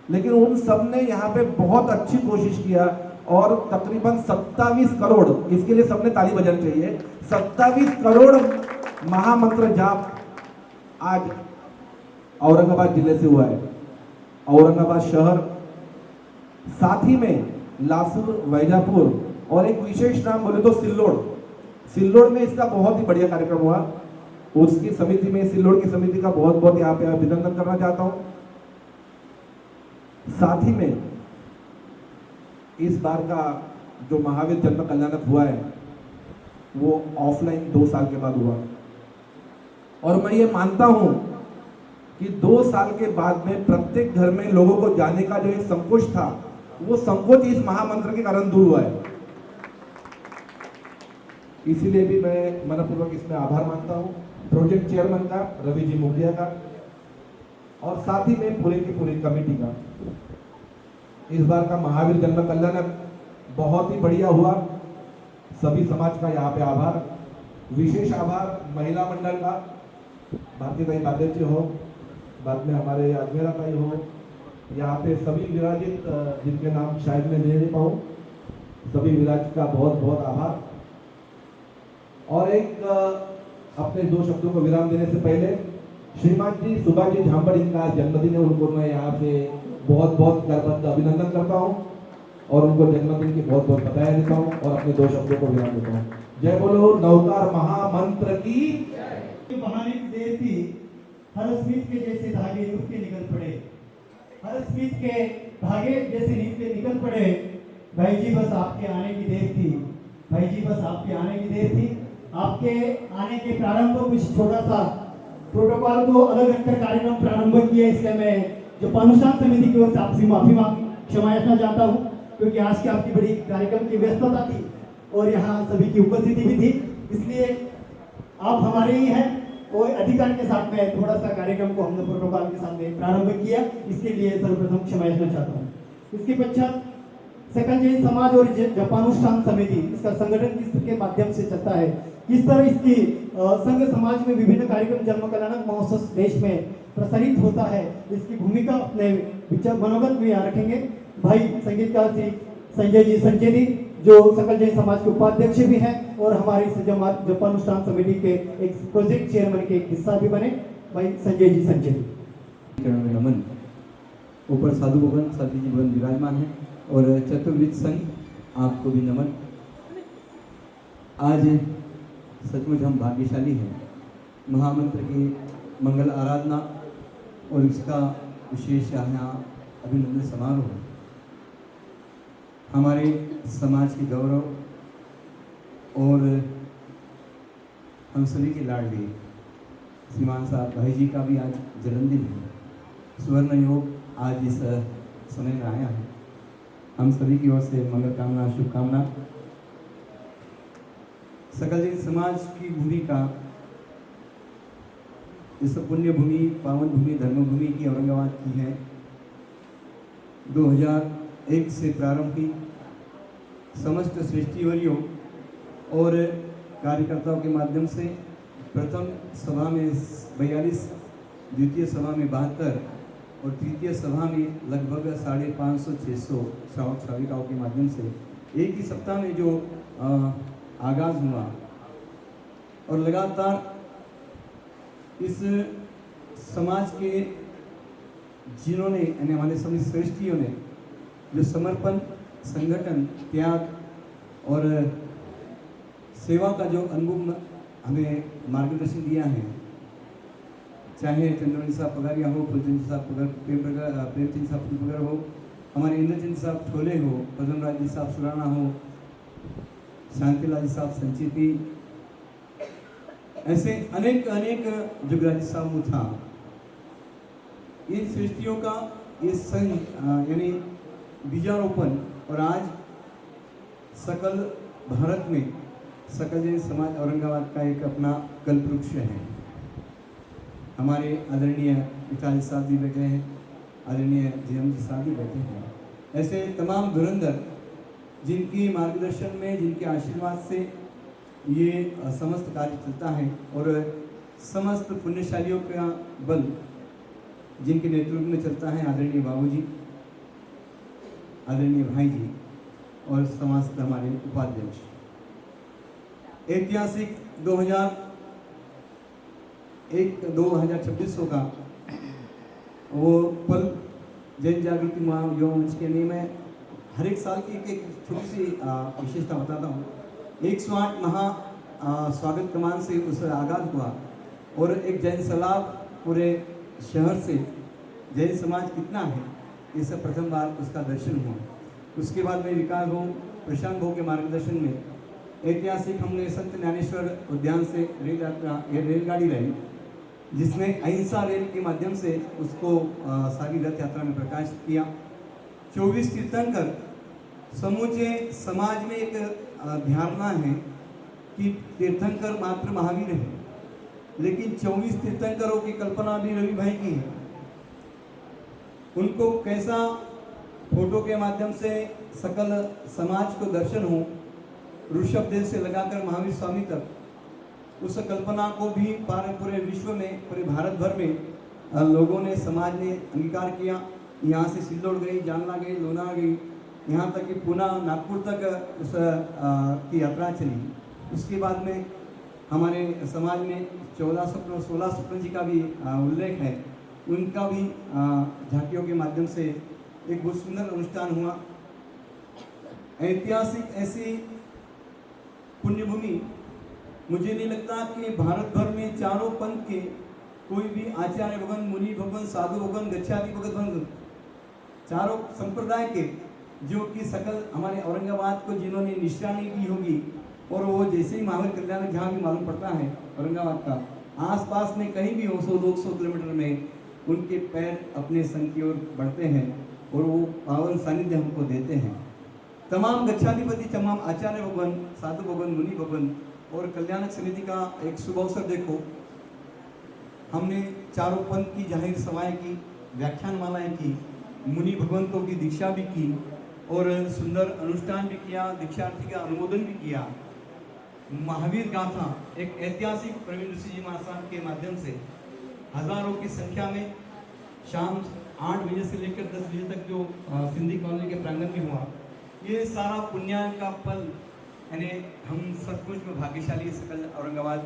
लेकिन उन सब ने यहाँ पे बहुत अच्छी कोशिश किया और तकरीबन 27 करोड़, इसके लिए सबने ताली बजानी चाहिए, 27 करोड़ महामंत्र जाप आज औरंगाबाद जिले से हुआ है। औरंगाबाद शहर, साथ ही में लासूर, वैजापुर और एक विशेष नाम बोले तो सिल्लोड़ में इसका बहुत ही बढ़िया कार्यक्रम हुआ। उसकी समिति में, सिल्लोड़ की समिति का बहुत बहुत यहाँ पे अभिनंदन करना चाहता हूँ। साथ ही में इस बार का जो महावीर जन्म कल्याणक हुआ है वो ऑफलाइन 2 साल के बाद हुआ, और मैं ये मानता हूं कि 2 साल के बाद में प्रत्येक घर में लोगों को जाने का जो एक संकोच था, वो संकोच इस महामंत्र के कारण दूर हुआ है। इसीलिए भी मैं मनपूर्वक इसमें आभार मानता हूं प्रोजेक्ट चेयरमैन का, रवि जी मुखिया का, और साथ ही में पूरे की पूरी कमेटी का। इस बार का महावीर जन्म कल्याणक बहुत ही बढ़िया हुआ। सभी समाज का यहाँ पे आभार, विशेष आभार महिला मंडल का, भारती ताई बादल जी हो, बाद में हमारे अजमेरा ताई हो, यहाँ पे सभी विराजित जिनके नाम शायद मैं ले नहीं पाऊँ, सभी विराजित का बहुत बहुत आभार। और एक अपने 2 शब्दों को विराम देने से पहले श्रीमान जी सुभाष जी झांपड़, इनका जन्मदिन है, उनको मैं यहाँ पे बहुत बहुत करबद्ध अभिनंदन करता हूँ और उनको जन्मदिन की बहुत बहुत बधाई देता हूँ और अपने 2 शब्दों को विराम देता हूँ। जय बोलो नवकार महामंत्र की। बहाने की देर थी, हर स्मित के जैसे धागे नींद के निकल पड़े, हर स्मित के धागे जैसे नींद के निकल पड़े। भाई जी बस आपके आने की देर थी, भाई जी बस आपके आने की देर थी। आपके आने के प्रारंभ को कुछ छोटा सा प्रोटोकॉल को अलग रखकर कार्यक्रम प्रारंभ किया, इसलिए मैं जो अनुष्ठान समिति की ओर से आपसे माफी मांग क्षमा याचना चाहता हूँ, क्योंकि आज की आपकी बड़ी कार्यक्रम की व्यस्तता थी और यहाँ सभी की उपस्थिति भी थी, इसलिए आप हमारे ही हैं और अधिकार के साथ में थोड़ा सा कार्यक्रम को हमने प्रोटोकॉल के सामने प्रारंभ किया, इसके लिए सर्वप्रथम क्षमा याचना चाहता हूँ। इसके पश्चात सकल जैन समाज और जपानुष्ठान समिति, इसका संगठन किस के माध्यम से चलता है, किस तरह इसकी संघ समाज में विभिन्न कार्यक्रम जन्म कल्याणक महोत्सव देश में प्रसारित होता है, इसकी भूमिका अपने विचार मनोगत में यहाँ रखेंगे भाई संगीतकार श्री संजय जी संचेती, जो सकल जैन समाज के उपाध्यक्ष भी हैं और हमारी जपानुष्ठान समिति के एक प्रोजेक्ट चेयरमैन के एक हिस्सा भी बने, भाई संजय जी संचेती। नमन। ऊपर साधु भवन, साधु जी भवन विराजमान है और चतुर्विद संघ आपको भी नमन। आज सचमुच हम भाग्यशाली हैं, महामंत्र की मंगल आराधना और इसका विशेष यहाँ अभिनंदन समारोह है। हमारे समाज के गौरव और हम सभी के लाडले श्रीमान साहब भाई जी का भी आज जन्मदिन है। सुवर्ण योग आज इस समय में आया है। हम सभी की ओर से मंगल कामना, शुभकामना। सकल जैन समाज की भूमिका इस पुण्य भूमि, पावन भूमि, धर्म भूमि की औरंगाबाद की है। 2001 से प्रारंभ हुई समस्त श्रेष्ठीवरियों और कार्यकर्ताओं के माध्यम से प्रथम सभा में 42, द्वितीय सभा में 72 और तृतीय सभा में लगभग 550-600 श्रावक श्राविकाओं के माध्यम से एक ही सप्ताह में जो आगाज हुआ और लगातार इस समाज के जिन्होंने यानी हमारे सभी श्रेष्ठियों ने जो समर्पण, संगठन, त्याग और सेवा का जो अनुभव हमें मार्गदर्शन दिया है, चाहे चंद्रमणि साहब पगारिया हो, फुलचंद साहब प्रेमचंद साहब पगार हो, हमारे इंद्रचंद साहब छोले हो, पदमराज जी साहब सुराना हो, शांतिलाल जी साहब संचिति, ऐसे अनेक अनेक जुगराजी साहब मुथा, इन सृष्टियों का ये संघ यानी बीजारोपण और आज सकल भारत में सकल जैन समाज औरंगाबाद का एक अपना कल्पवृक्ष है। हमारे आदरणीय पिताजी साहब भी बैठे हैं, आदरणीय जीएम जी साहब भी बैठे हैं, ऐसे तमाम धुरंधर जिनकी मार्गदर्शन में, जिनके आशीर्वाद से ये समस्त कार्य चलता है और समस्त पुण्यशालियों का बल जिनके नेतृत्व में चलता है, आदरणीय बाबूजी, आदरणीय भाई जी और समस्त हमारे उपाध्यक्ष। ऐतिहासिक 2026 का वो पल जैन जागृति युवा मंच के लिए मैं हर एक साल की एक छोटी सी विशेषता बताता हूँ। 108 महा स्वागत कमान से उस आगाज हुआ और एक जैन सलाब पूरे शहर से जैन समाज कितना है ये सब प्रथम बार उसका दर्शन हुआ। उसके बाद में विकास हो प्रशांत भो के मार्गदर्शन में ऐतिहासिक हमने संत ज्ञानेश्वर उद्यान से रेल यात्रा ये रेलगाड़ी रही, जिसने अहिंसा रेल के माध्यम से उसको सारी रथ यात्रा में प्रकाशित किया। 24 तीर्थंकर, समूचे समाज में एक धारणा है कि तीर्थंकर मात्र महावीर है, लेकिन 24 तीर्थंकरों की कल्पना भी रवि भाई की है। उनको कैसा फोटो के माध्यम से सकल समाज को दर्शन हो, ऋषभ देव से लगाकर महावीर स्वामी तक, उस कल्पना को भी पूरे विश्व में, पूरे भारत भर में लोगों ने, समाज ने अंगीकार किया। यहाँ से सिल्लोड़ गई, जालना गई, लोनार गई, यहाँ तक कि पुणे, नागपुर तक उस की यात्रा चली। उसके बाद में हमारे समाज में 14 स्वप्न 16 स्वप्न जी का भी उल्लेख है, उनका भी झांकियों के माध्यम से एक बहुत सुंदर अनुष्ठान हुआ। ऐतिहासिक ऐसी पुण्यभूमि, मुझे नहीं लगता कि भारत भर में चारों पंथ के कोई भी आचार्य भगवान, मुनि भगवान, साधु भगवान, गच्छाति भगवान, चारों संप्रदाय के जो कि सकल हमारे औरंगाबाद को जिन्होंने निशानी दी होगी, और वो जैसे ही महावीर कल्याण जहाँ भी मालूम पड़ता है औरंगाबाद का, आसपास में कहीं भी हो 100-200 किलोमीटर में उनके पैर अपने संग की ओर बढ़ते हैं और वो पावन सानिध्य हमको देते हैं। तमाम गच्छाधिपति, तमाम आचार्य भगवान, साधु भगवान, मुनि भगवान और कल्याणक समिति का एक शुभ अवसर देखो, हमने चारों पंथ की जाहिर सभाएं की, व्याख्यानमालाएं की, मुनि भगवंतों की दीक्षा भी की और सुंदर अनुष्ठान भी किया, दीक्षार्थी का अनुमोदन भी किया। महावीर गाथा एक ऐतिहासिक प्रवीण ऋषि जी महाराज के माध्यम से हजारों की संख्या में शाम 8 बजे से लेकर 10 बजे तक जो सिंधी कॉलोनी के प्रांगण में हुआ, ये सारा पुण्यान का पल, यानी हम सचमुच में भाग्यशाली सकल औरंगाबाद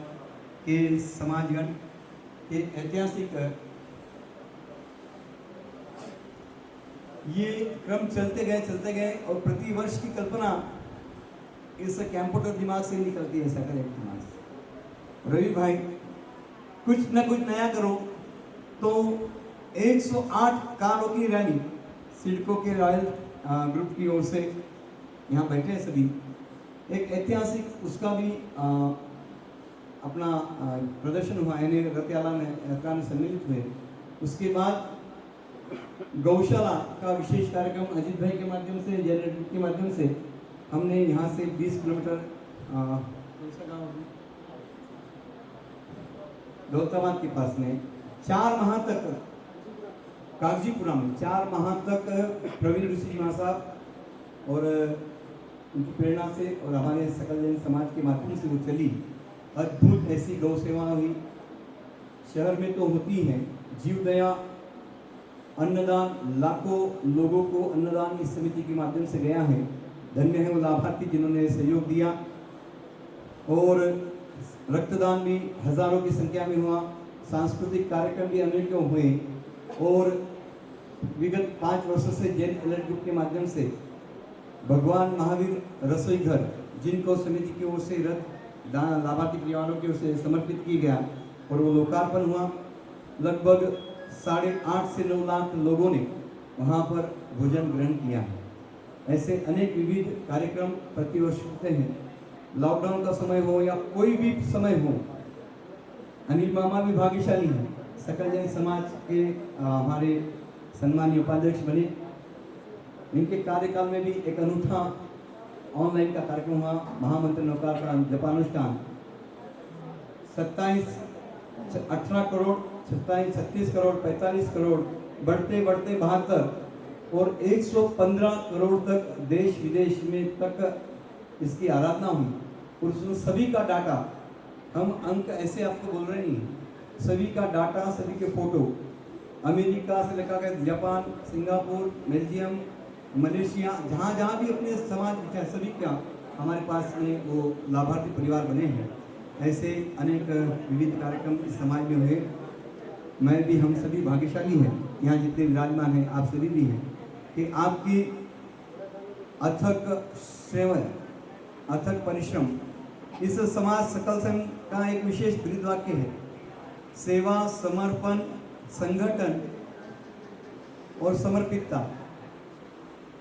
के समाजगण के ऐतिहासिक ये क्रम चलते गए और प्रति वर्ष की कल्पना इस कंप्यूटर दिमाग से निकलती है, सकल एक दिमाग से। रवि भाई कुछ न कुछ नया करो, तो 108 कारों की रैली सिडको के रॉयल ग्रुप की ओर से यहाँ बैठे हैं सभी, एक ऐतिहासिक उसका भी अपना प्रदर्शन हुआ, यानी रतयाला में यात्रा में सम्मिलित हुए। उसके बाद गौशाला का विशेष कार्यक्रम अजीत भाई के माध्यम से, जनरेटर के माध्यम से हमने यहाँ से 20 किलोमीटर दौलताबाद के पास में 4 माह तक, कागजीपुरा में 4 माह तक प्रवीण ऋषि जी महाराज और उनकी प्रेरणा से और हमारे सकल जैन समाज के माध्यम से वो चली। अद्भुत ऐसी गौ सेवा हुई, शहर में तो होती हैं। जीवदया अन्नदान, लाखों लोगों को अन्नदान इस समिति के माध्यम से गया है। धन्य है वो लाभार्थी जिन्होंने सहयोग दिया। और रक्तदान भी हजारों की संख्या में हुआ। सांस्कृतिक कार्यक्रम भी अनेकों हुए। और विगत 5 वर्षों से जैन अलर्ट ग्रुप के माध्यम से भगवान महावीर रसोई घर, जिनको समिति की ओर से रथ लाभार्थी परिवारों की ओर से समर्पित किया गया और वो लोकार्पण हुआ। लगभग 8.5 से 9 लाख लोगों ने वहाँ पर भोजन ग्रहण किया है। ऐसे अनेक विविध कार्यक्रम प्रतिवर्ष होते हैं। लॉकडाउन का समय हो या कोई भी समय हो, अनिल मामा भी भाग्यशाली हैं। सकल जैन समाज के हमारे सम्मानीय उपाध्यक्ष बने। इनके कार्यकाल में भी एक अनूठा ऑनलाइन का कार्यक्रम हुआ, महामंत्र नौकार का जपानुष्ठान। 18 करोड़ 36 करोड़ 45 करोड़ बढ़ते बढ़ते 72 और 115 करोड़ तक देश विदेश में तक इसकी आराधना हुई। और उसमें सभी का डाटा, हम अंक ऐसे आपको बोल रहे नहीं, सभी का डाटा, सभी के फोटो, अमेरिका से लेकर जापान, सिंगापुर, बेल्जियम, मलेशिया, जहाँ जहाँ भी अपने समाज के सभी का हमारे पास में वो लाभार्थी परिवार बने हैं। ऐसे अनेक विविध कार्यक्रम इस समाज में हुए। मैं भी, हम सभी भाग्यशाली हैं, यहाँ जितने विराजमान हैं आप सभी भी हैं, कि आपकी अथक सेवा, अथक परिश्रम, इस समाज सकल संघ का एक विशेष ब्रीद वाक्य है, सेवा, समर्पण, संगठन और समर्पितता।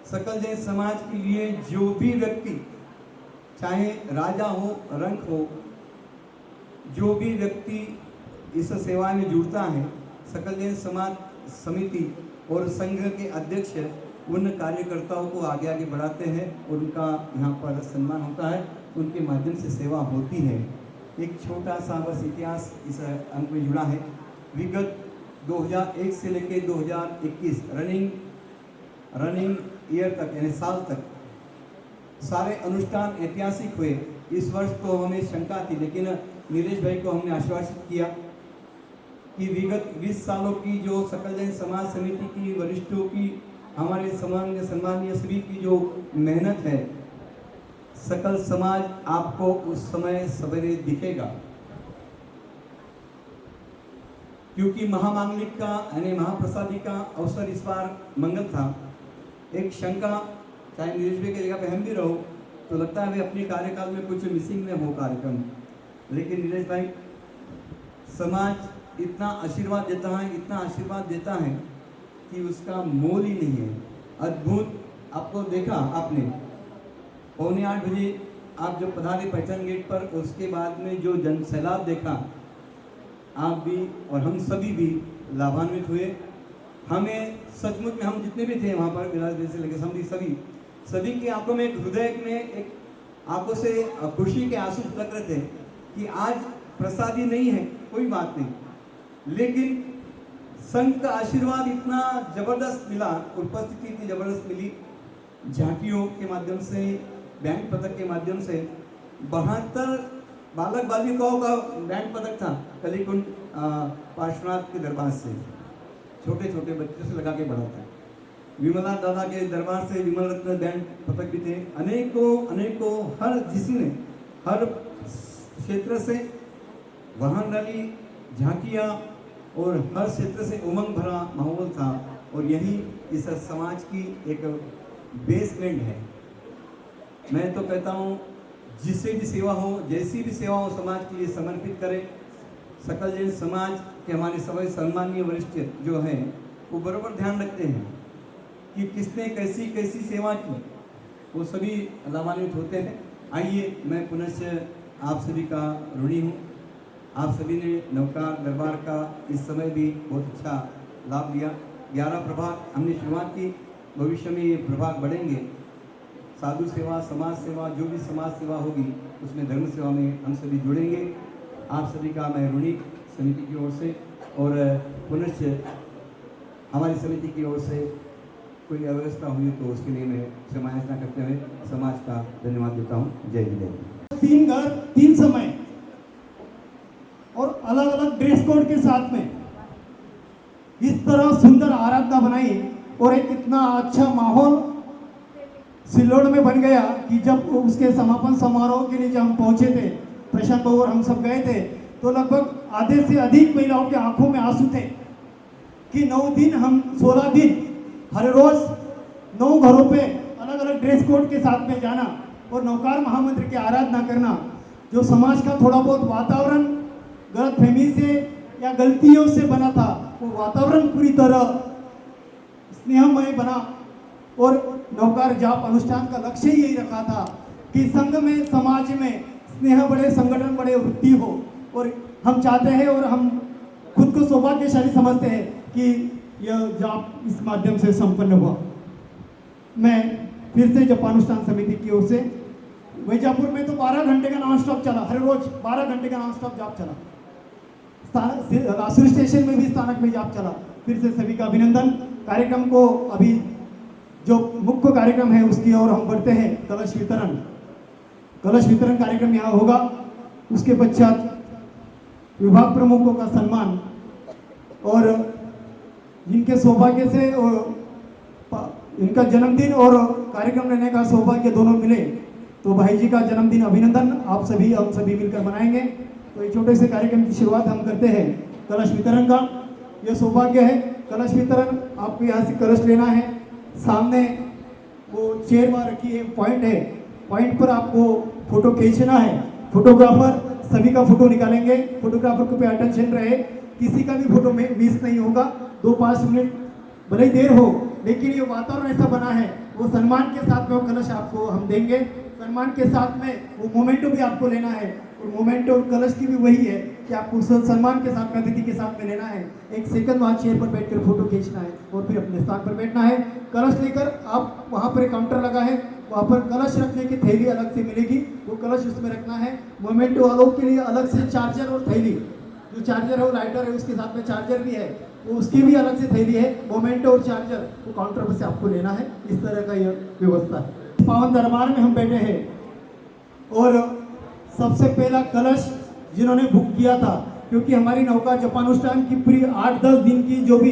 सकल जैन समाज के लिए जो भी व्यक्ति, चाहे राजा हो, रंक हो, जो भी व्यक्ति इस सेवा में जुड़ता है, सकल जैन समाज समिति और संघ के अध्यक्ष उन कार्यकर्ताओं को आगे आगे बढ़ाते हैं और उनका यहाँ पर सम्मान होता है, उनके माध्यम से सेवा होती है। एक छोटा सा बस इतिहास इस अंक में जुड़ा है। विगत 2001 से लेकर 2021 रनिंग ईयर तक, यानी साल तक सारे अनुष्ठान ऐतिहासिक हुए। इस वर्ष तो हमें शंका थी, लेकिन नीलेश भाई को हमने आश्वासित किया कि विगत 20 सालों की जो सकल जैन समाज समिति की वरिष्ठों की, हमारे सम्मानीय सभी की जो मेहनत है, सकल समाज आपको उस समय सवेरे दिखेगा। क्योंकि महामांगलिक का यानी महाप्रसादी का अवसर इस बार मंगल था। एक शंका, चाहे नीलेश भाई की जगह पे हम भी रहो तो लगता है वे अपने कार्यकाल में कुछ मिसिंग में हो कार्यक्रम, लेकिन नीलेश भाई समाज इतना आशीर्वाद देता है, इतना आशीर्वाद देता है कि उसका मोल ही नहीं है। अद्भुत, आपको देखा आपने 7:45 बजे आप जब पधारे पहचान गेट पर, उसके बाद में जो जन सैलाब देखा, आप भी और हम सभी भी लाभान्वित हुए। हमें सचमुच में, हम जितने भी थे वहाँ पर, विराज से लेकर सभी की आंखों में, एक हृदय में, एक आंखों से खुशी के आंसू लग रहे थे कि आज प्रसादी नहीं है, कोई बात नहीं, लेकिन संघ का आशीर्वाद इतना जबरदस्त मिला, उपस्थिति इतनी जबरदस्त मिली। झांकियों के माध्यम से, बैंड पदक के माध्यम से 72 बालक बालिकाओं का बैंड पदक था कलीकुंड पार्श्वनाथ के दरबार से, छोटे छोटे बच्चों से लगा के बढ़ा था। विमला दादा के दरबार से विमल रत्न बैंड पदक भी थे। अनेकों हर जिसने हर क्षेत्र से वाहन रैली, झांकियाँ और हर क्षेत्र से उमंग भरा माहौल था। और यही इस समाज की एक बेसमेंट है। मैं तो कहता हूँ, जिससे भी सेवा हो, जैसी भी सेवा हो, समाज के लिए समर्पित करें। सकल जैन समाज के हमारे सभी सम्मानीय वरिष्ठ जो हैं वो बराबर ध्यान रखते हैं कि किसने कैसी कैसी सेवा की, वो सभी लाभान्वित होते हैं। आइए, मैं पुनः आप सभी का ऋणी हूँ। आप सभी ने नवकार दरबार का इस समय भी बहुत अच्छा लाभ लिया। 11 प्रभाग हमने शुरुआत की, भविष्य में ये प्रभाग बढ़ेंगे। साधु सेवा, समाज सेवा, जो भी समाज सेवा होगी उसमें धर्म सेवा में हम सभी जुड़ेंगे। आप सभी का मैं ऋणी समिति की ओर से और पुनश्च हमारी समिति की ओर से कुछ कोई अव्यवस्था हुई तो उसके लिए मैं क्षमा याचना करते हुए समाज का धन्यवाद देता हूँ। जय हिंद। 3 घर 3 समय और अलग अलग ड्रेस कोड के साथ में इस तरह सुंदर आराधना बनाई और एक इतना अच्छा माहौल सिल्लोड में बन गया कि जब उसके समापन समारोह के लिए जब हम पहुंचे थे, प्रशांत बाबू और हम सब गए थे, तो लगभग आधे से अधिक महिलाओं के आंखों में आंसू थे कि 9 दिन हम 16 दिन हर रोज 9 घरों पे अलग अलग ड्रेस कोड के साथ में जाना और नवकार महामंत्र की आराधना करना, जो समाज का थोड़ा बहुत वातावरण गलतफहमी से या गलतियों से बना था, वो वातावरण पूरी तरह स्नेहमय बना। और नवकार जाप अनुष्ठान का लक्ष्य यही रखा था कि संघ में, समाज में स्नेह बढ़े, संगठन बढ़े, वृद्धि हो। और हम चाहते हैं और हम खुद को सौभाग्यशाली समझते हैं कि यह जाप इस माध्यम से संपन्न हुआ। मैं फिर से जपानुष्ठान समिति की ओर से वैजापुर में तो 12 घंटे का नॉन स्टॉप चला, हर रोज 12 घंटे का नॉन स्टॉप जाप चला। लासुर स्टेशन में भी स्थानक में जाप चला। फिर से सभी का अभिनंदन। कार्यक्रम को अभी जो मुख्य कार्यक्रम है उसकी ओर हम बढ़ते हैं। कलश वितरण कार्यक्रम यहाँ होगा। उसके पश्चात विभाग प्रमुखों का सम्मान और जिनके सौभाग्य से इनका जन्मदिन और कार्यक्रम लेने का सौभाग्य दोनों मिले, तो भाई जी का जन्मदिन अभिनंदन आप सभी हम सभी मिलकर मनाएंगे। तो एक छोटे से कार्यक्रम की शुरुआत हम करते हैं कलश वितरण का। यह सौभाग्य है कलश वितरण। आपको यहाँ से कलश लेना है। सामने वो चेयर वहाँ रखी है, पॉइंट है, पॉइंट पर आपको फोटो खींचना है। फोटोग्राफर सभी का फोटो निकालेंगे। फोटोग्राफर को पे अटेंशन रहे, किसी का भी फोटो में मिस नहीं होगा। 2-5 मिनट भले ही देर हो, लेकिन ये वातावरण ऐसा बना है, वो सम्मान के साथ में वो कलश आपको हम देंगे। सम्मान के साथ में वो मोमेंटो भी आपको लेना है। और मोमेंटो और कलश की भी वही है कि आपको सम्मान के साथ में, अतिथि के साथ में लेना है। 1 सेकंड वहाँ चेयर पर बैठकर फोटो खींचना है और फिर अपने स्थान पर बैठना है। कलश लेकर आप वहाँ पर एक काउंटर लगा है, वहाँ पर कलश रखने की थैली अलग से मिलेगी, वो कलश उसमें रखना है। मोमेंटो वालों के लिए अलग से चार्जर और थैली, जो चार्जर है वो लाइटर है, उसके साथ में चार्जर भी है, वो उसकी भी अलग से थैली है। मोमेंटो और चार्जर वो काउंटर पर से आपको लेना है। इस तरह का यह व्यवस्था है। पावन दरबार में हम बैठे हैं और सबसे पहला कलश जिन्होंने बुक किया था, क्योंकि हमारी नौका जपानुष्ठान की पूरी 8-10 दिन की जो भी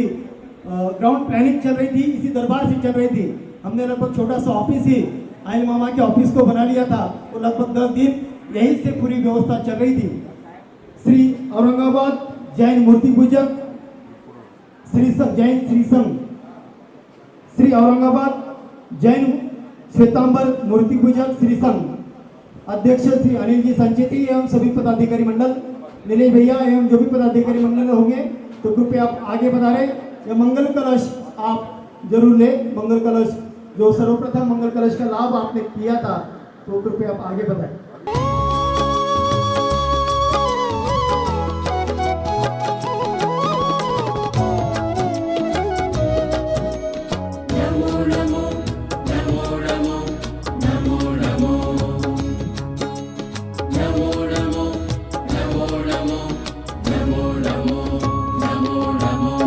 ग्राउंड प्लानिंग चल रही थी, इसी दरबार से चल रही थी। हमने लगभग छोटा सा ऑफिस ही आयल मामा के ऑफिस को बना लिया था, तो लगभग 10 दिन यहीं से पूरी व्यवस्था चल रही थी। श्री औरंगाबाद जैन मूर्ति पूजक जैन श्री संघ, श्री औरंगाबाद जैन श्वेतांबर मूर्ति पूजक श्री संघ अध्यक्ष श्री अनिल जी संचेती एवं सभी पदाधिकारी मंडल, नीलेश भैया एवं जो भी पदाधिकारी मंडल होंगे, तो कृपया आप आगे पधारें। यह मंगल कलश आप जरूर ले। मंगल कलश जो सर्वप्रथम मंगल कलश का लाभ आपने किया था, तो कृपया आप आगे बताएं।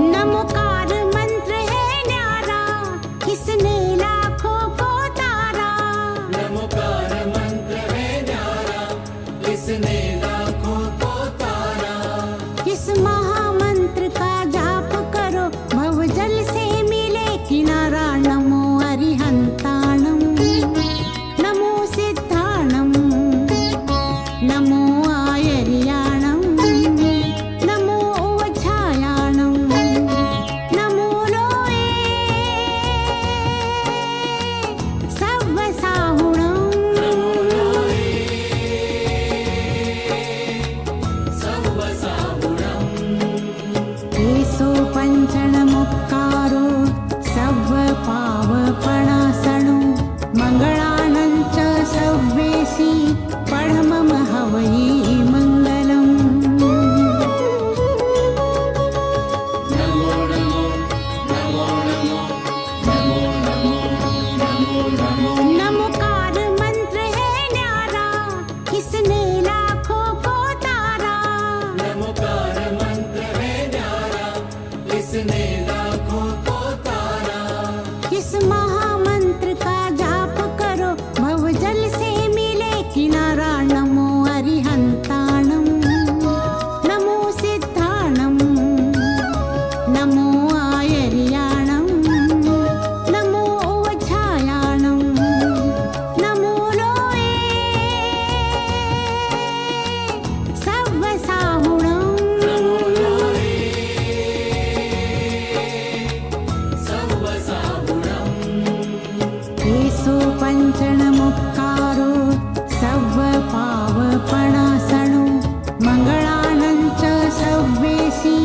नमोकार मंत्र है न्यारा, किसने लाखों को तारा। नमोकार मंत्र है केसो पंचण मुक्कारो सव्व पावपणासणो मंगलानंच सव्वेसी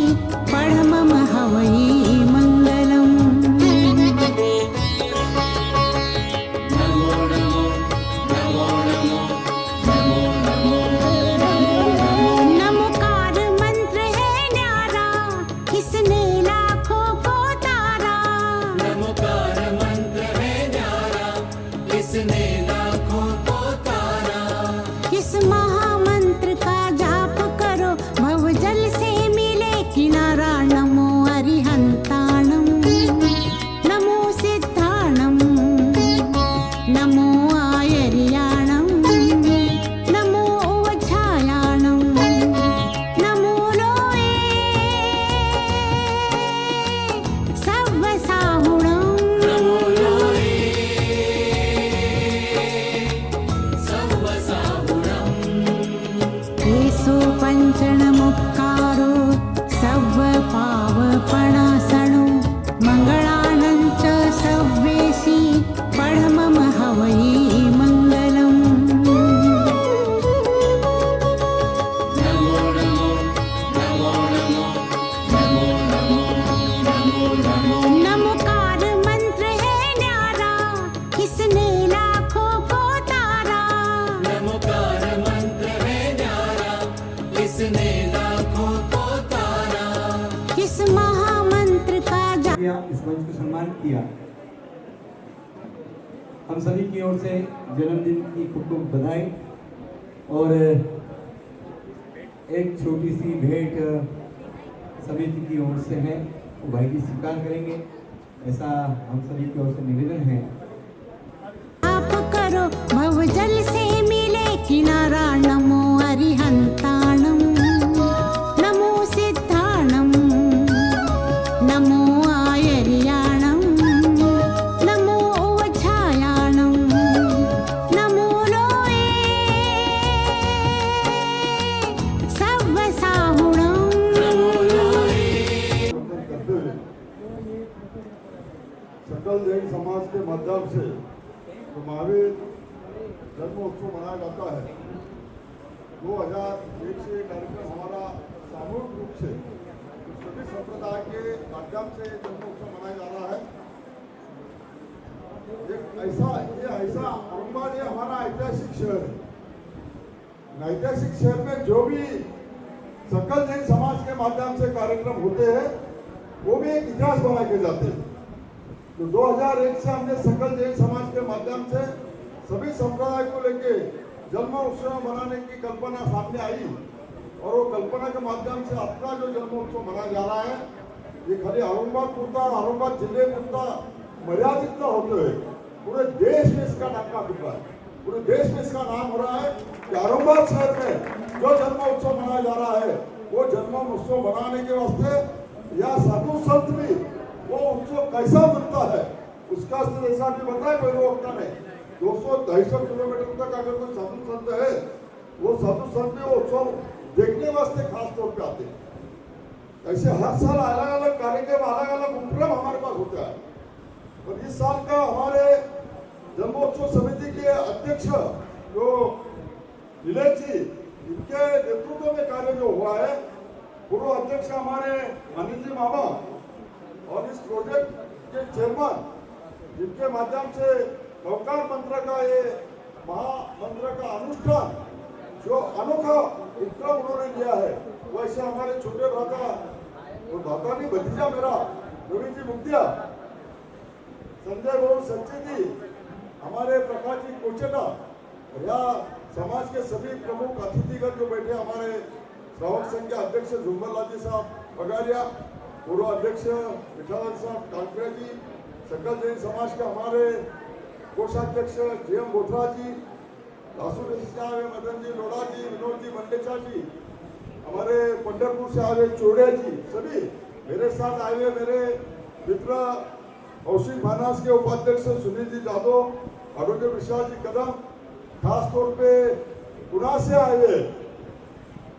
पढमम हवै मंगलम् नमोकार मंत्र है न्यारा किसने लाखों को तारा नमोकार मंत्र है न्यारा किसने लाखों को तारा इस महामंत्र का जाप करो भवजल से मिले किनारा नमो अरिहंताणम नमो सिद्धाणम नमो आयर्याणम नमो ओझायाणम नमो लोए सव्वसाहुणम नमो लोए सव्वसाहुणम् केसो पंचण मुक्कारो सव्व पावपणासणो मंगलानंच सव्वेसी पढमम हवै मंगलम् नमो नमो नमो नमो नमो नमो नमो नमो नमोकार मंत्र है न्यारा किसने लाखों को तारा नमोकार मंत्र है न्यारा किसने लाखों को तारा इस महामंत्र का जाप किया, इस मंच को सम्मान किया। हम सभी की ओर से जन्मदिन की खूब खूब बधाई और एक छोटी सी भेंट समिति की ओर से है, वो भाई जी स्वीकार करेंगे, ऐसा हम सभी की ओर से निवेदन है। आप करो भवजल से मिले किनारा नमो अरिहंताणम नमो सिद्धाणम नमो आयर्याणम नमो ओझायाणम नमो लोए सव्वसाहुणम नमो लोए करते हुए सकल जैन समाज के माध्यम से जो महावीर जन्मोत्सव मनाया जाता है 2001 से कार्यक्रम हमारा सामूहिक रूप से सभी संप्रदाय के माध्यम से जन्मोत्सव मनाया जा रहा है। ये ऐसा औरंगाबाद ये हमारा ऐतिहासिक शहर है। ऐतिहासिक शहर में जो भी सकल जैन समाज के माध्यम से कार्यक्रम होते हैं वो भी एक इतिहास बना के जाते हैं। तो 2001 से हमने सकल जैन समाज के माध्यम से सभी संप्रदाय को लेके जन्मोत्सव मनाने की कल्पना सामने आई और वो कल्पना के माध्यम से अपना जो जन्मोत्सव मनाया जा रहा है ये खाली औरंगाबाद पुरता और औरंगाबाद जिले पुरता मर्यादित न होते हुए पूरे देश में इसका डाका फिर रहा है। पूरे देश में इसका नाम हो रहा है कि औरंगाबाद शहर में जो जन्मोत्सव मनाया जा रहा है वो जन्मोत्सव मनाने के वास्ते या साधु संत भी वो उत्सव कैसा बनता है उसका जैसा भी बताया पहले वक्ता ने 200-250 किलोमीटर तक अगर कोई साधु संत है वो साधु संत भी वो उत्सव देखने वास्ते खास तौर पे आते हैं। ऐसे हर साल अलग अलग कार्यक्रम अलग अलग उपक्रम हमारे पास होता है और इस साल का हमारे जन्मोत्सव समिति के अध्यक्ष जो नीलेश जी इनके नेतृत्व में कार्य जो हुआ है पूर्व अध्यक्ष हमारे अनिल जी मामा और इस प्रोजेक्ट के चेयरमैन जिनके माध्यम से नवकार मंत्र का ये महामंत्र का अनुष्ठान जो अनोखा उपक्रम उन्होंने लिया है वैसे हमारे छोटे भ्राता और भ्रातानी भतीजा मेरा रवि जी मुक्तिया संजय गौर सच्ची जी हमारे प्रकाश जी कोचेटा या समाज के सभी प्रमुख अतिथिगण जो बैठे हमारे श्रावक संघ के अध्यक्ष झुम्बरलाल जी साहब पगारिया पूर्व अध्यक्ष विठाल साहब कांकरे जी सकल जैन समाज के हमारे कोषाध्यक्ष JM बोथरा जी लासू से आए मदन जी लोढ़ा जी विनोद जी मंडेचा जी हमारे पंढरपुर से आए चोड़िया जी सभी मेरे साथ आए हुए मेरे मित्र कौशिक फाइनेंस के उपाध्यक्ष सुनील जी जादव आरोग्य विशाल जी कदम खास तौर पे पुणे से आए हुए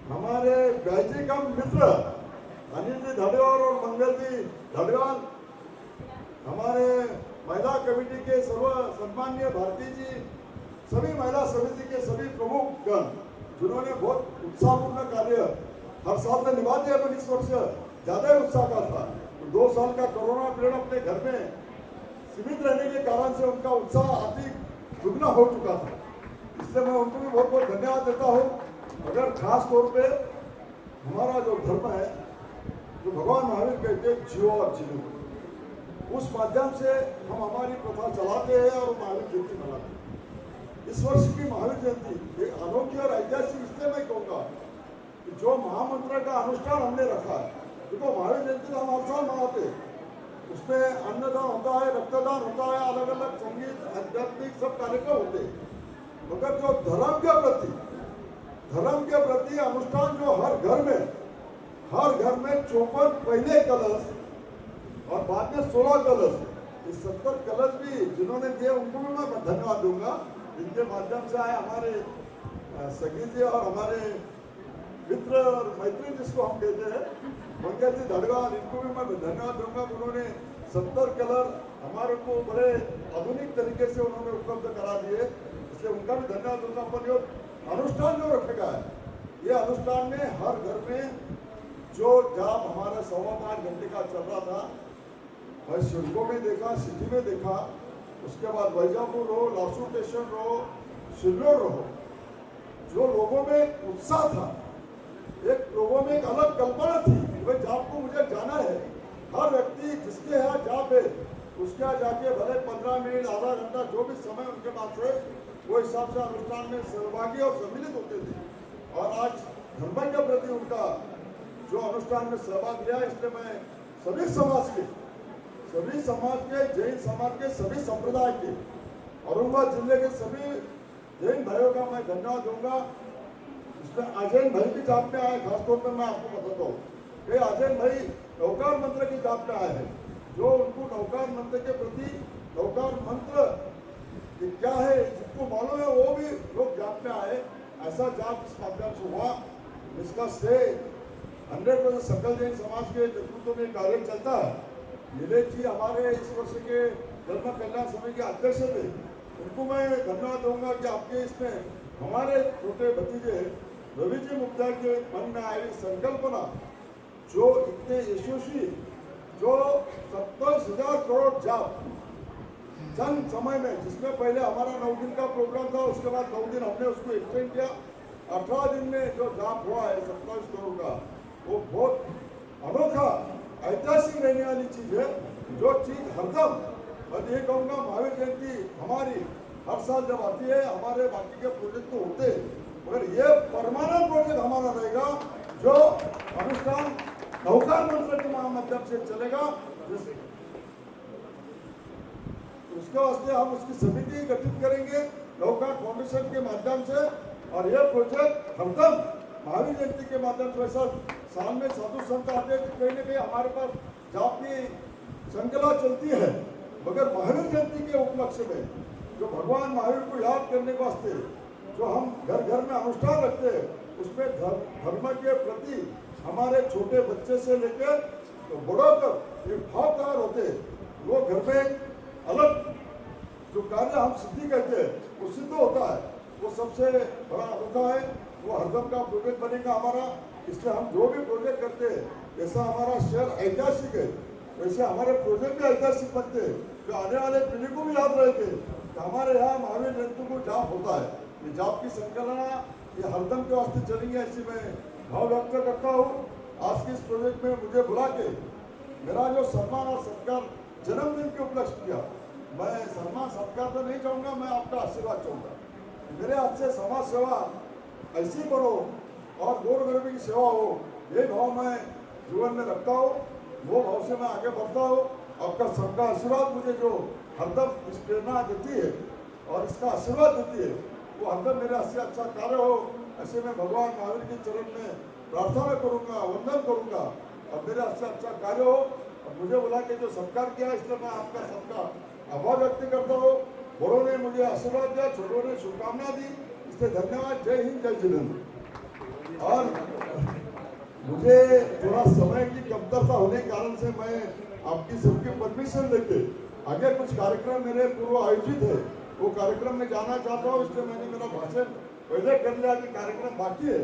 हमारे बैजी कम मित्र अनिल जी धड़ेवाल और मंगल जी धड़ेवाल हमारे महिला कमेटी के सर्व सम्माननीय भारती जी, सभी महिला समिति के सभी प्रमुख गण जिन्होंने बहुत उत्साहपूर्ण कार्य हर साल में निभाते हैं, पर इस वर्ष ज्यादा ही उत्साह का था। 2 साल का कोरोना पीरियड अपने घर में सीमित रहने के कारण से उनका उत्साह अधिक दुगना हो चुका था, इसलिए मैं उनको भी बहुत बहुत धन्यवाद देता हूँ। अगर खास तौर पे हमारा जो धर्म है, जो भगवान महावीर कहते हैं जियो और जियो, उस माध्यम से हम हमारी प्रथा चलाते हैं और महावीर जयंती मनाते हैं। इस वर्ष की महावीर जयंती एक अनोखी और ऐतिहासिक इसलिए मैं कहूँगा कि जो महामंत्र का अनुष्ठान हमने रखा है, देखो महावीर जयंती हम हर साल मनाते हैं, उसमें अन्नदान होता है, रक्तदान होता है, अलग अलग संगीत आध्यात्मिक सब कार्यक्रम होते हैं, मगर जो धर्म के प्रति अनुष्ठान जो हर घर में 54 पहले कलश और बाद में 16 कलश, इस 70 कलश भी जिन्होंने दिए उनको भी मैं धन्यवाद दूंगा। इनके माध्यम से आए हमारे सखी जी और हमारे मित्र और मैत्री जिसको हम कहते हैं मंगल जी धड़गाल, इनको भी मैं धन्यवाद दूंगा। उन्होंने 70 कलर हमारे को बड़े आधुनिक तरीके से उन्होंने उपलब्ध करा दिए, इसलिए उनका भी धन्यवाद दूंगा। पर जो अनुष्ठान जो रखेगा है, ये अनुष्ठान में हर घर में जो जाप हमारा 5.25 घंटे का चल रहा था, मैं शिल्पो में देखा, सिटी में देखा, उसके बाद वैजापुर हो, लासू स्टेशन रहो, सिल्लोर रहो, जो लोगों में उत्साह था, एक लोगों में एक अलग कल्पना थी कि भाई जाप को मुझे जाना है। हर व्यक्ति जिसके यहाँ जाप है उसके यहाँ जाके भले 15 मिनट आधा घंटा जो भी समय उनके पास है वो हिसाब से अनुष्ठान में सहभागी और सम्मिलित होते थे। और आज धर्म के प्रति उनका जो अनुष्ठान में सहभाग लिया, इसलिए मैं सभी समाज के जैन समाज के सभी संप्रदाय के औरंगाबाद जिले के सभी जैन भाइयों का मैं धन्यवाद दूंगा। इसमें अजैन भाई की जाप में आए, खासतौर पर मैं आपको बताता हूँ कि अजैन भाई नौकार मंत्र की जाप में आए हैं, जो उनको नौकार मंत्र के प्रति नौकार मंत्र क्या है जिनको मालूम है वो भी लोग जाप में आए। ऐसा जाप इस माध्यम से हुआ, इसका श्रेय 100% सकल जैन समाज के नेतृत्व में कार्य चलता है। नीलेश जी हमारे इस वर्ष के धर्म कल्याण समिति के अध्यक्ष थे, उनको मैं धन्यवाद दूंगा कि आपके इसमें हमारे छोटे भतीजे रवि जी मुक्ता के मन में आई संकल्पना जो इतने यशस्वी, जो 27,000 करोड़ जाप चंद समय में, जिसमें पहले हमारा 9 दिन का प्रोग्राम था, उसके बाद 9 दिन हमने उसको एक्सटेंड किया, 18 दिन में जो जाप हुआ है 27 करोड़ का, वो बहुत अनोखा ऐतिहासिक रहने वाली चीज है। जो चीज हरदम मैं ये कहूँगा महावीर जयंती हमारी हर साल जब आती है, हमारे बाकी के प्रोजेक्ट तो होते हैं, मगर ये परमानेंट प्रोजेक्ट हमारा रहेगा जो अनुष्ठान नौकार मंत्र के माध्यम से चलेगा। उसके वास्ते हम उसकी समिति गठित करेंगे नौकार फाउंडेशन के माध्यम से, और यह प्रोजेक्ट हरदम महावीर जयंती के माध्यम से, ऐसा साल में साधु संत आते हैं, कहीं ना कहीं हमारे पास जाप की श्रृंखला चलती है, मगर महावीर जयंती के उपलक्ष्य में जो भगवान महावीर को याद करने के वास्ते जो हम घर घर में अनुष्ठान रखते हैं, उसमें धर्म के प्रति हमारे छोटे बच्चे से लेकर तो बड़ों तक ये भाव तैयार होते हैं। वो घर में अलग जो कार्य हम सिद्धि कहते हैं वो सिद्ध होता है, वो सबसे बड़ा अनोखा है। वो हरदम का प्रोजेक्ट बनेगा हमारा, इसलिए हम जो भी प्रोजेक्ट करते हैं, जैसा हमारा शहर ऐतिहासिक है वैसे हमारे प्रोजेक्ट भी ऐतिहासिक बनते हैं, जो आने वाले पीढ़ी को भी याद रहते हैं कि हमारे यहाँ महावीर जयंती को जाप होता है। ये जाप की संकलना ये हरदम के वास्ते चलेंगे, ऐसी मैं भाव व्यक्त करता हूँ। आज के इस प्रोजेक्ट में मुझे बुला के मेरा जो सम्मान और सत्कार जन्मदिन के उपलक्ष्य किया, मैं सम्मान सत्कार तो नहीं चाहूँगा, मैं आपका आशीर्वाद चाहूँगा। मेरे हाथ से समाज सेवा ऐसी बढ़ो और गौर गरीबी की सेवा हो, ये भाव मैं जीवन में रखता हूँ, वो भाव से मैं आगे बढ़ता हूँ। आपका सबका आशीर्वाद मुझे जो हरदम इस प्रेरणा देती है और इसका आशीर्वाद देती है, वो हरदम मेरे से अच्छा कार्य हो, ऐसे मैं भगवान महावीर के चरण में प्रार्थना करूँगा, वंदन करूँगा और मेरे से अच्छा कार्य हो। और मुझे बुला के जो सत्कार किया, इसलिए मैं आपका सबका आभार व्यक्त करता हूँ। बड़ों ने मुझे आशीर्वाद दिया, छोटों ने शुभकामना दी, इसलिए धन्यवाद। जय हिंद, जय जिनेन्द्र। और मुझे थोड़ा समय की कमतरता होने के कारण से मैं आपकी सबकी परमिशन लेके आगे कुछ कार्यक्रम मेरे पूर्व आयोजित है, वो कार्यक्रम में जाना चाहता हूँ, इसलिए मैंने मेरा भाषण पहले कर लिया कि कार्यक्रम बाकी है।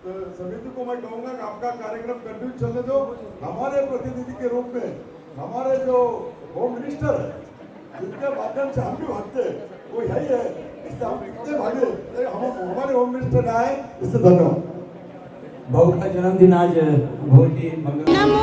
तो समिति को मैं कहूँगा कि आपका कार्यक्रम कंटिन्यू चलने दो। हमारे प्रतिनिधि के रूप में हमारे जो होम मिनिस्टर है, जिनके माध्यम से हम भी भागते हैं, वो यही है, इससे हम कितने भागे, हमारे होम मिनिस्टर आए, इससे धन्यवाद। भाऊ का जन्मदिन आज बहुत ही मंगल। नमो